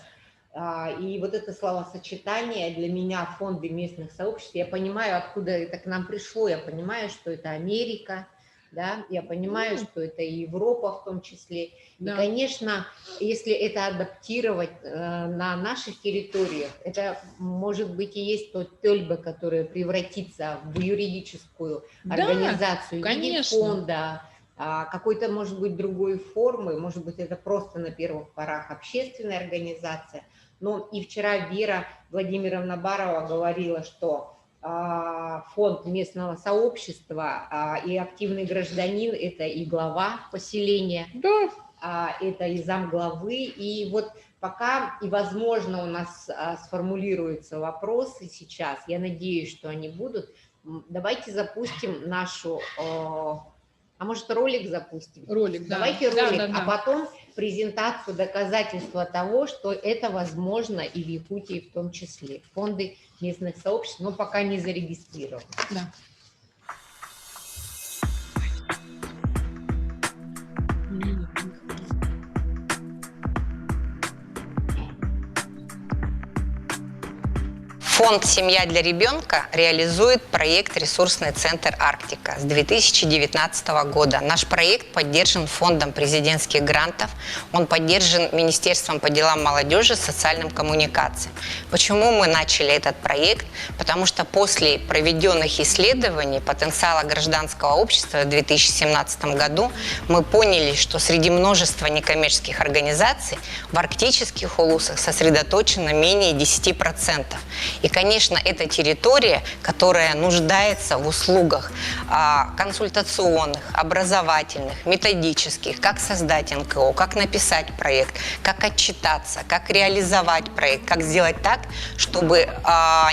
И вот это словосочетание для меня фонды местных сообществ, я понимаю, откуда это к нам пришло, я понимаю, что это Америка, да, я понимаю, что это и Европа в том числе. Да. И, конечно, если это адаптировать на наших территориях, это, может быть, и есть тот тельбе, который превратится в юридическую организацию, в виде фонда, какой-то, может быть, другой формы, может быть, это просто на первых порах общественная организация. Но и вчера Вера Владимировна Барова говорила, что фонд местного сообщества и активный гражданин – это и глава поселения, это и замглавы. И вот пока, и возможно, у нас сформулируются вопросы сейчас, я надеюсь, что они будут, давайте запустим нашу… А может, ролик запустим? Ролик, да. Давайте ролик, а потом презентацию, доказательства того, что это возможно и в Якутии в том числе. Фонды местных сообществ, но пока не зарегистрированы. Да. Фонд «Семья для ребенка» реализует проект «Ресурсный центр Арктика» с 2019 года. Наш проект поддержан фондом президентских грантов, он поддержан Министерством по делам молодежи и социальным коммуникациям. Почему мы начали этот проект? Потому что после проведенных исследований потенциала гражданского общества в 2017 году мы поняли, что среди множества некоммерческих организаций в арктических улусах сосредоточено менее 10%. И, конечно, это территория, которая нуждается в услугах консультационных, образовательных, методических, как создать НКО, как написать проект, как отчитаться, как реализовать проект, как сделать так, чтобы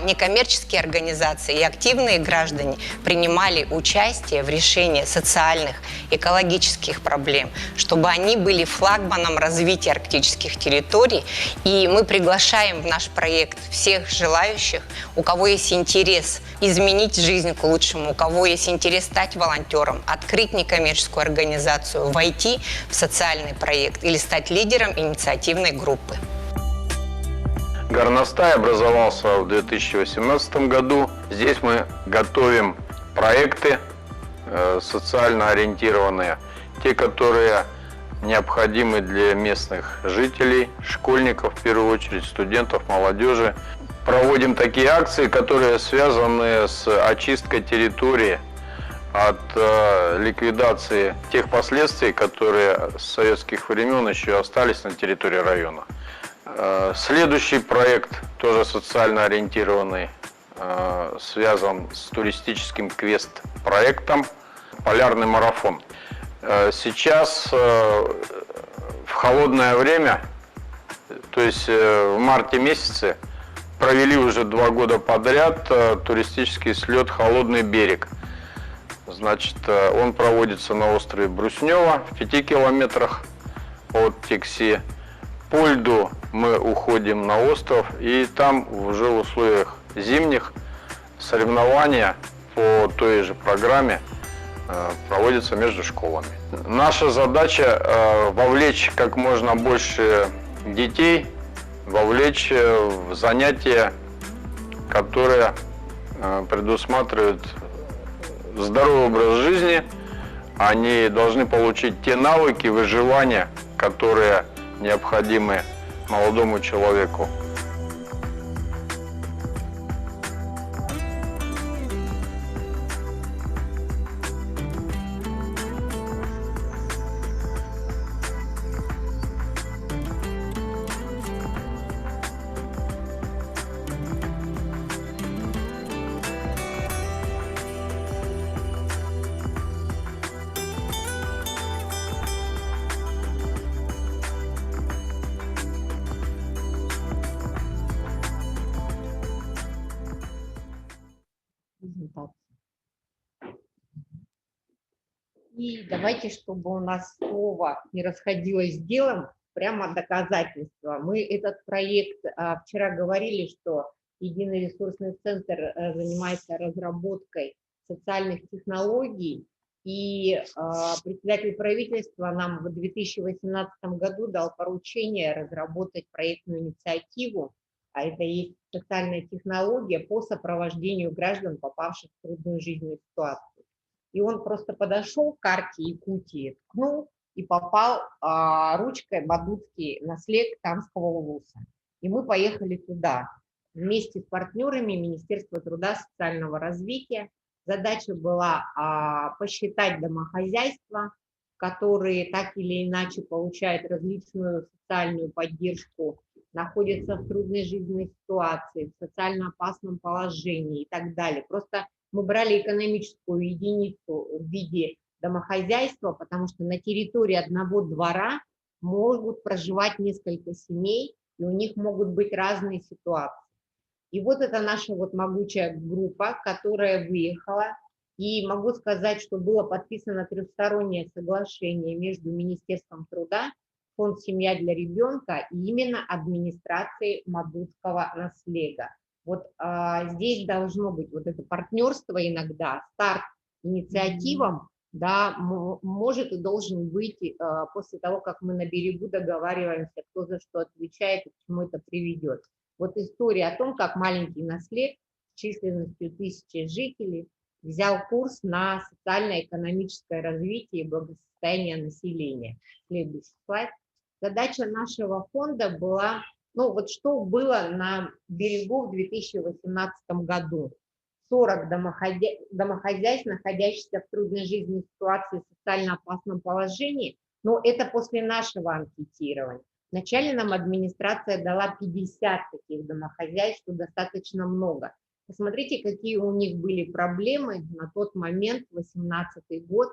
некоммерческие организации и активные граждане принимали участие в решении социальных, экологических проблем, чтобы они были флагманом развития арктических территорий. И мы приглашаем в наш проект всех желающих, у кого есть интерес изменить жизнь к лучшему, у кого есть интерес стать волонтером, открыть некоммерческую организацию, войти в социальный проект или стать лидером инициативной группы. Горностай образовался в 2018 году. Здесь мы готовим проекты социально ориентированные, те, которые необходимы для местных жителей, школьников в первую очередь, студентов, молодежи. Проводим такие акции, которые связаны с очисткой территории от ликвидации тех последствий, которые с советских времен еще остались на территории района. Следующий проект, тоже социально ориентированный, связан с туристическим квест-проектом «Полярный марафон». Сейчас в холодное время, то есть в марте месяце, провели уже 2 года подряд туристический слет «Холодный берег». Значит, он проводится на острове Бруснева в 5 километрах от Тикси. По льду мы уходим на остров, и там уже в условиях зимних соревнования по той же программе проводятся между школами. Наша задача вовлечь как можно больше детей, вовлечь в занятия, которые предусматривают здоровый образ жизни. Они должны получить те навыки выживания, которые необходимы молодому человеку. презентацию. И давайте, чтобы у нас слово не расходилось с делом, прямо доказательства. Мы этот проект вчера говорили, что Единый ресурсный центр занимается разработкой социальных технологий, и председатель правительства нам в 2018 году дал поручение разработать проектную инициативу, а это и социальная технология по сопровождению граждан, попавших в трудную жизненную ситуацию. И он просто подошел к карте Якутии, ткнул и попал ручкой Бадуцкий на слег Тамского вуза. И мы поехали туда вместе с партнерами Министерства труда и социального развития. Задача была посчитать домохозяйства, которые так или иначе получают различную социальную поддержку, находятся в трудной жизненной ситуации, в социально опасном положении и так далее. Просто мы брали экономическую единицу в виде домохозяйства, потому что на территории одного двора могут проживать несколько семей, и у них могут быть разные ситуации. И вот это наша вот могучая группа, которая выехала. И могу сказать, что было подписано трехстороннее соглашение между Министерством труда, Фонд «Семья для ребенка» и именно администрацией Мадуцкого наслега. Вот здесь должно быть вот это партнерство иногда, старт инициативам, да, может и должен быть после того, как мы на берегу договариваемся, кто за что отвечает и к чему это приведет. Вот история о том, как маленький наслег с численностью 1000 жителей взял курс на социально-экономическое развитие и благосостояние населения. Следующий слайд. Задача нашего фонда была, ну вот что было на берегу в 2018 году. 40 домохозяйств, находящихся в трудной жизненной ситуации, в социально опасном положении, но это после нашего анкетирования. Вначале нам администрация дала 50 таких домохозяйств, что достаточно много. Посмотрите, какие у них были проблемы на тот момент, 2018 год.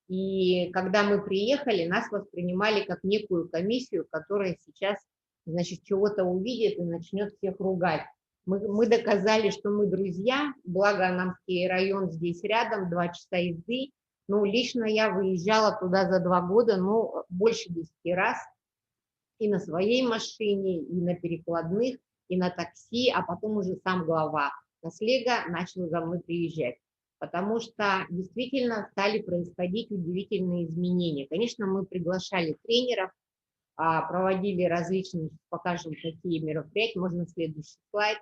И когда мы приехали, нас воспринимали как некую комиссию, которая сейчас, значит, чего-то увидит и начнет всех ругать. Мы доказали, что мы друзья, благо Анамский район здесь рядом, 2 часа езды. Ну, лично я выезжала туда за 2 года, ну, больше 10 раз. И на своей машине, и на перекладных, и на такси, а потом уже сам глава наслега начал за мной приезжать. Потому что действительно стали происходить удивительные изменения. Конечно, мы приглашали тренеров, проводили различные, покажем, какие мероприятия, можно следующий слайд.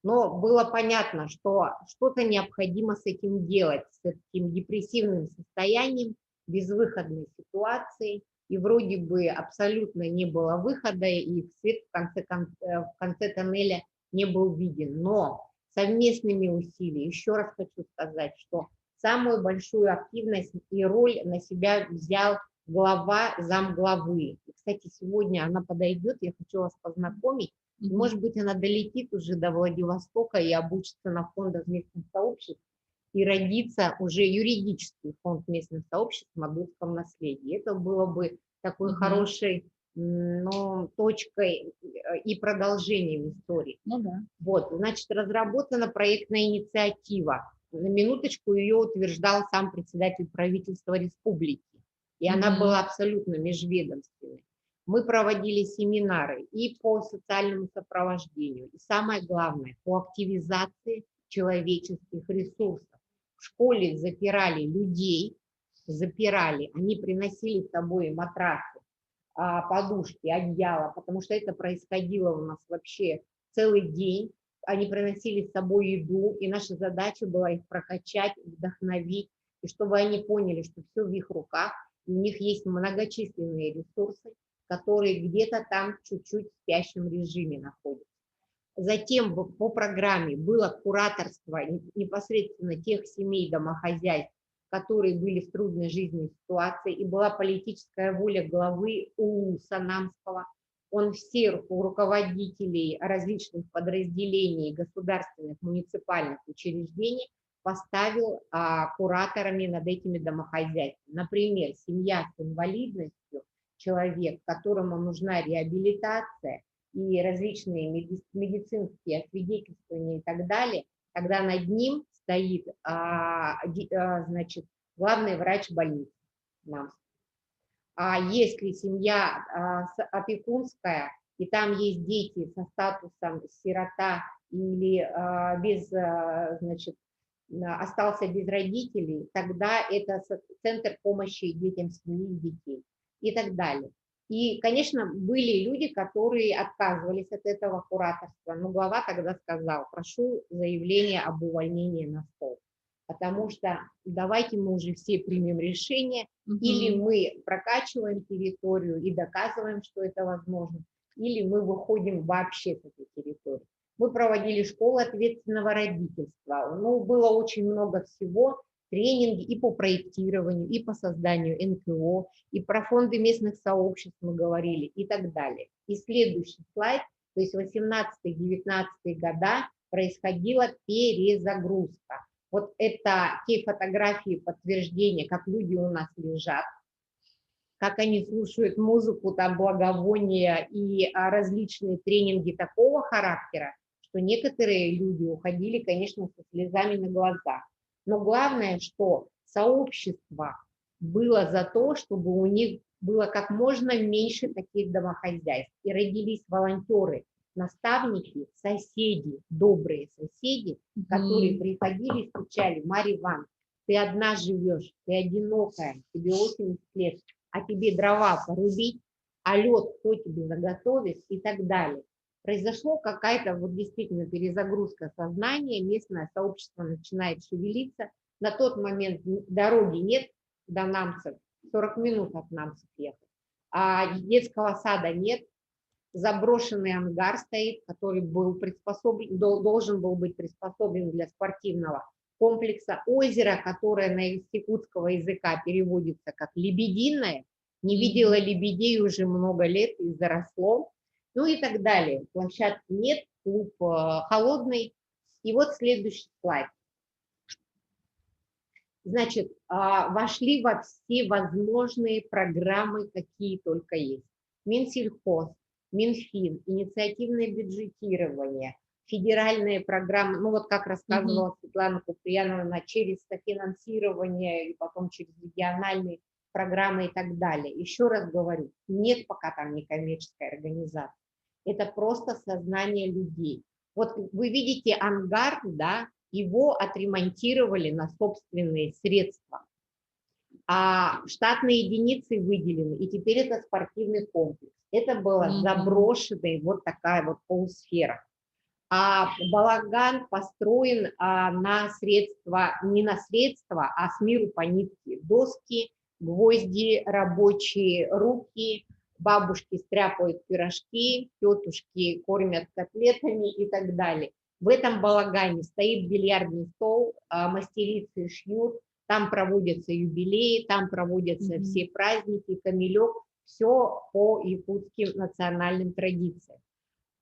Но было понятно, что что-то необходимо с этим делать, с этим депрессивным состоянием, безвыходной ситуацией, и вроде бы абсолютно не было выхода, и свет в конце тоннеля не был виден. Но совместными усилиями, еще раз хочу сказать, что самую большую активность и роль на себя взял глава замглавы. И, кстати, сегодня она подойдет, я хочу вас познакомить. Может быть, она долетит уже до Владивостока и обучится на фондах местных сообществ, и родится уже юридический фонд местных сообществ в Мадуцком наследии. Это было бы такой хорошей, ну, точкой и продолжением истории. Ну да. Вот, значит, разработана проектная инициатива. На минуточку ее утверждал сам председатель правительства республики. И она была абсолютно межведомственной. Мы проводили семинары и по социальному сопровождению, и самое главное, по активизации человеческих ресурсов. В школе запирали людей, они приносили с собой матрасы, подушки, одеяла, потому что это происходило у нас вообще целый день. Они приносили с собой еду, и наша задача была их прокачать, вдохновить, и чтобы они поняли, что все в их руках, и у них есть многочисленные ресурсы, которые где-то там чуть-чуть в спящем режиме находятся. Затем по программе было кураторство непосредственно тех семей, домохозяйств, которые были в трудной жизненной ситуации, и была политическая воля главы УУСа Намского. Он всех руководителей различных подразделений государственных, муниципальных учреждений поставил кураторами над этими домохозяйствами. Например, семья с инвалидностью, человек, которому нужна реабилитация и различные медицинские освидетельствования и так далее, когда над ним стоит, значит, главный врач больницы. А если семья опекунская, и там есть дети со статусом сирота или значит, остался без родителей, тогда это центр помощи детям семьи и детей и так далее. И, конечно, были люди, которые отказывались от этого кураторства, но глава тогда сказал: прошу заявление об увольнении на стол, потому что давайте мы уже все примем решение, или мы прокачиваем территорию и доказываем, что это возможно, или мы выходим вообще с этой территории. Мы проводили школу ответственного родительства, ну, было очень много всего, тренинги и по проектированию, и по созданию НКО, и про фонды местных сообществ мы говорили, и так далее. И следующий слайд, то есть 18-19 года происходила перезагрузка. Вот это те фотографии подтверждения, как люди у нас лежат, как они слушают музыку, там благовония и различные тренинги такого характера, что некоторые люди уходили, конечно, со слезами на глазах. Но главное, что сообщество было за то, чтобы у них было как можно меньше таких домохозяйств. И родились волонтеры, наставники, соседи, добрые соседи, которые приходили и стучали: Марья Ивановна, ты одна живешь, ты одинокая, тебе 80 лет, а тебе дрова порубить, а лед кто тебе заготовит и так далее. Произошло какая-то вот действительно перезагрузка сознания, местное сообщество начинает шевелиться. На тот момент дороги нет до Намцев, 40 минут от Намцев ехать, а детского сада нет, заброшенный ангар стоит, который был должен был быть приспособлен для спортивного комплекса, озеро, которое на якутского языка переводится как лебединое, не видела лебедей уже много лет и заросло. Ну и так далее. Площадки нет, клуб холодный. И вот следующий слайд. Значит, вошли во все возможные программы, какие только есть. Минсельхоз, Минфин, инициативное бюджетирование, федеральные программы, ну вот как рассказывала Светлана Куприянова, через софинансирование и потом через региональные программы и так далее. Еще раз говорю, нет пока там некоммерческой организации. Это просто сознание людей. Вот вы видите ангар, да, его отремонтировали на собственные средства, а штатные единицы выделены, и теперь это спортивный комплекс. Это было заброшенная вот такая вот полусфера. А балаган построен на средства, не на средства, а с миру по нитке. Доски, гвозди, рабочие руки, бабушки стряпают пирожки, тетушки кормят котлетами и так далее. В этом балагане стоит бильярдный стол, мастерицы шьют, там проводятся юбилеи, там проводятся все праздники, камелек, все по якутским национальным традициям.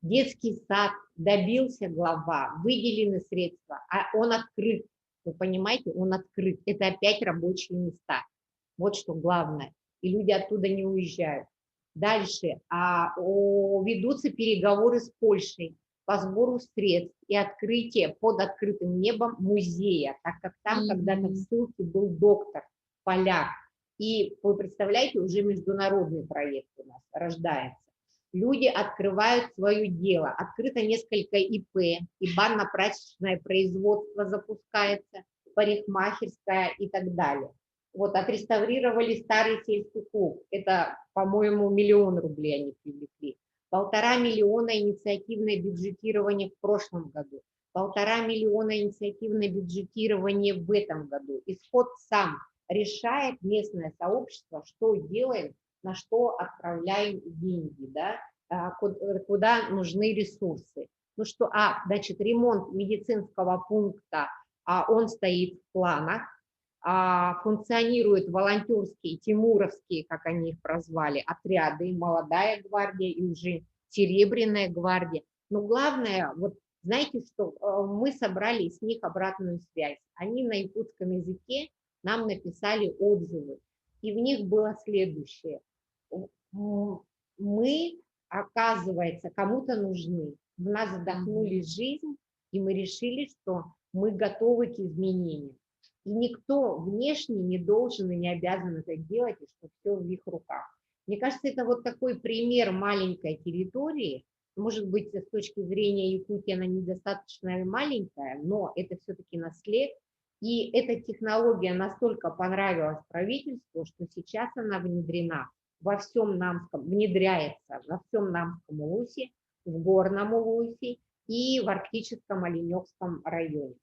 Детский сад добился глава, выделены средства, а он открыт. Вы понимаете, он открыт. Это опять рабочие места. Вот что главное. И люди оттуда не уезжают. Дальше ведутся переговоры с Польшей по сбору средств и открытие под открытым небом музея, так как там когда-то в ссылке был доктор, поляк. И вы представляете, уже международный проект у нас рождается. Люди открывают свое дело. Открыто несколько ИП, и банно-прачечное производство запускается, парикмахерская и так далее. Вот, отреставрировали старый сельский клуб. Это, по-моему, 1 000 000 рублей они привлекли. 1,5 миллиона инициативное бюджетирование в прошлом году. 1,5 миллиона инициативное бюджетирование в этом году. Исход сам решает местное сообщество, что делаем, на что отправляем деньги, да, куда нужны ресурсы. Ну что, значит, ремонт медицинского пункта, он стоит в планах. Функционируют волонтерские, тимуровские, как они их прозвали, отряды, молодая гвардия и уже серебряная гвардия. Но главное, вот знаете что, мы собрали с них обратную связь. Они на якутском языке нам написали отзывы, и в них было следующее. Мы, оказывается, кому-то нужны. В нас вдохнули жизнь, и мы решили, что мы готовы к изменениям. И никто внешне не должен и не обязан это делать, и что все в их руках. Мне кажется, это вот такой пример маленькой территории. Может быть, с точки зрения Якутии она недостаточно маленькая, но это все-таки наслед. И эта технология настолько понравилась правительству, что сейчас она внедрена во всем Намском, внедряется во всем Намском улусе, в Горном улусе и в Арктическом Оленевском районе.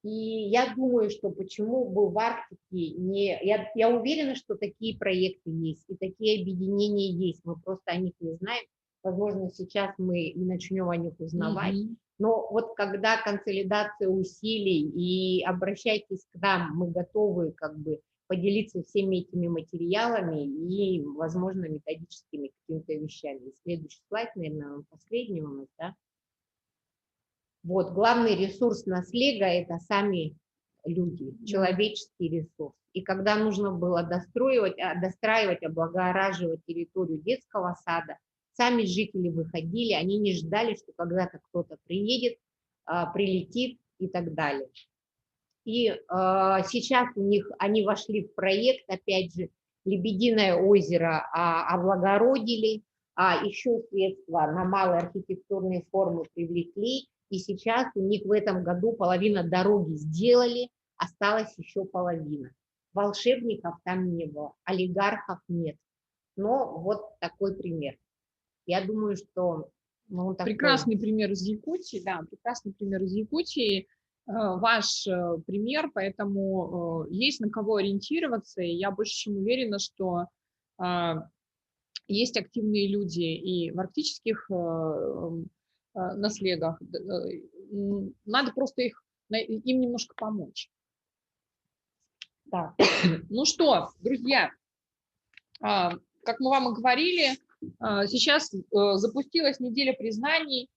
И я думаю, что почему бы в Арктике не... Я уверена, что такие проекты есть, и такие объединения есть, мы просто о них не знаем. Возможно, сейчас мы начнем о них узнавать. Но вот когда консолидация усилий, и обращайтесь к нам, мы готовы как бы поделиться всеми этими материалами и, возможно, методическими какими-то вещами. Следующий слайд, наверное, последний у нас, да? Вот, главный ресурс наслега – это сами люди, человеческий ресурс. И когда нужно было достраивать, облагораживать территорию детского сада, сами жители выходили, они не ждали, что когда-то кто-то приедет, прилетит и так далее. И сейчас у них, они вошли в проект, опять же, Лебединое озеро облагородили, еще средства на малые архитектурные формы привлекли. И сейчас у них в этом году половина дороги сделали, осталась еще половина. Волшебников там не было, олигархов нет. Но вот такой пример. Я думаю, что... Прекрасный пример из Якутии, да, прекрасный пример из Якутии. Ваш пример, поэтому есть на кого ориентироваться. И я больше чем уверена, что есть активные люди и в арктических наследах. Надо просто им немножко помочь. Да. Ну что, друзья, как мы вам и говорили, сейчас запустилась неделя признаний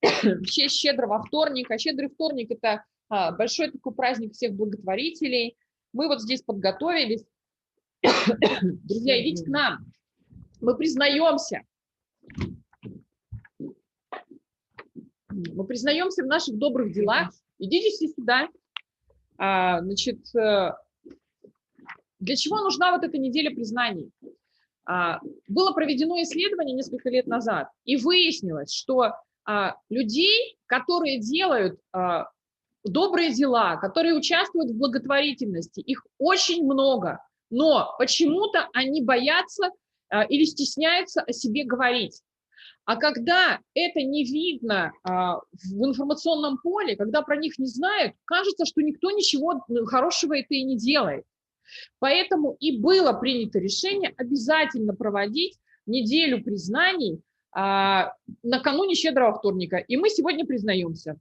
в честь Щедрого вторника. Щедрый вторник – это большой такой праздник всех благотворителей. Мы вот здесь подготовились. Друзья, идите к нам. Мы признаемся. Мы признаемся в наших добрых делах. Идите все сюда. Значит, для чего нужна вот эта неделя признаний? Было проведено исследование несколько лет назад, и выяснилось, что людей, которые делают добрые дела, которые участвуют в благотворительности, их очень много, но почему-то они боятся или стесняются о себе говорить. А когда это не видно в информационном поле, когда про них не знают, кажется, что никто ничего хорошего это и не делает. Поэтому и было принято решение обязательно проводить неделю признаний накануне Щедрого вторника. И мы сегодня признаемся.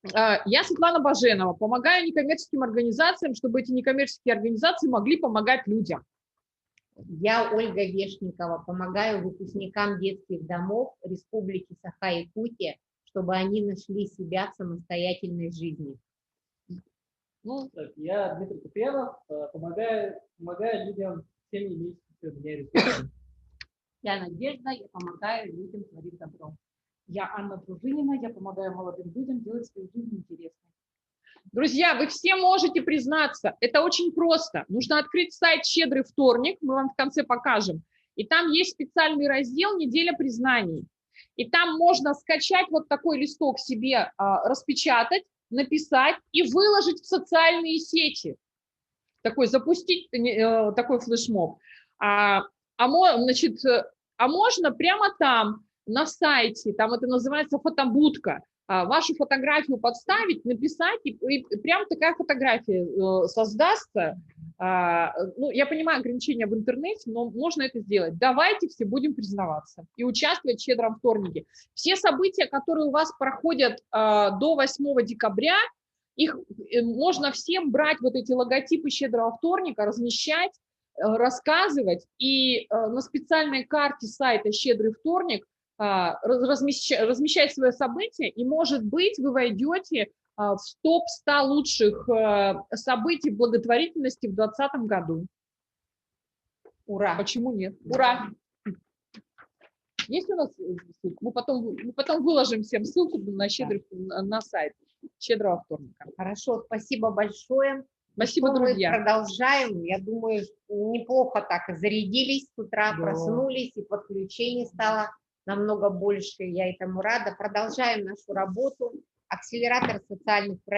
Я Светлана Баженова, помогаю некоммерческим организациям, чтобы эти некоммерческие организации могли помогать людям. Я Ольга Вешникова, помогаю выпускникам детских домов Республики Саха-Якутия, чтобы они нашли себя в самостоятельной жизни. Ну, я Дмитрий Купьянов, помогаю людям, всем имеющимся у меня ресурсами. Я Надежда, я помогаю людям творить добро. Я Анна Дружинина, я помогаю молодым людям делать свою жизнь интересной. Друзья, вы все можете признаться, это очень просто. Нужно открыть сайт «Щедрый вторник», мы вам в конце покажем. И там есть специальный раздел «Неделя признаний». И там можно скачать вот такой листок себе, распечатать, написать и выложить в социальные сети. Запустить такой флешмоб. Значит, можно прямо там, на сайте, там это называется фотобудка, вашу фотографию подставить, написать, и прям такая фотография создастся. Ну, я понимаю ограничения в интернете, но можно это сделать. Давайте все будем признаваться и участвовать в «Щедром вторнике». Все события, которые у вас проходят до 8 декабря, их можно всем брать, вот эти логотипы «Щедрого вторника», размещать, рассказывать, и на специальной карте сайта «Щедрый вторник» размещать свое событие, и, может быть, вы войдете в топ-100 лучших событий благотворительности в 2020 году. Ура! Почему нет? Ура! Есть у нас ссылка? Мы потом выложим всем ссылку на сайт «Щедрого вторника». Хорошо, спасибо большое. Спасибо, Что друзья. Мы продолжаем. Я думаю, неплохо так зарядились с утра, Да. проснулись, и подключений стало намного больше. Я этому рада. Продолжаем нашу работу. Акселератор социальных проектов.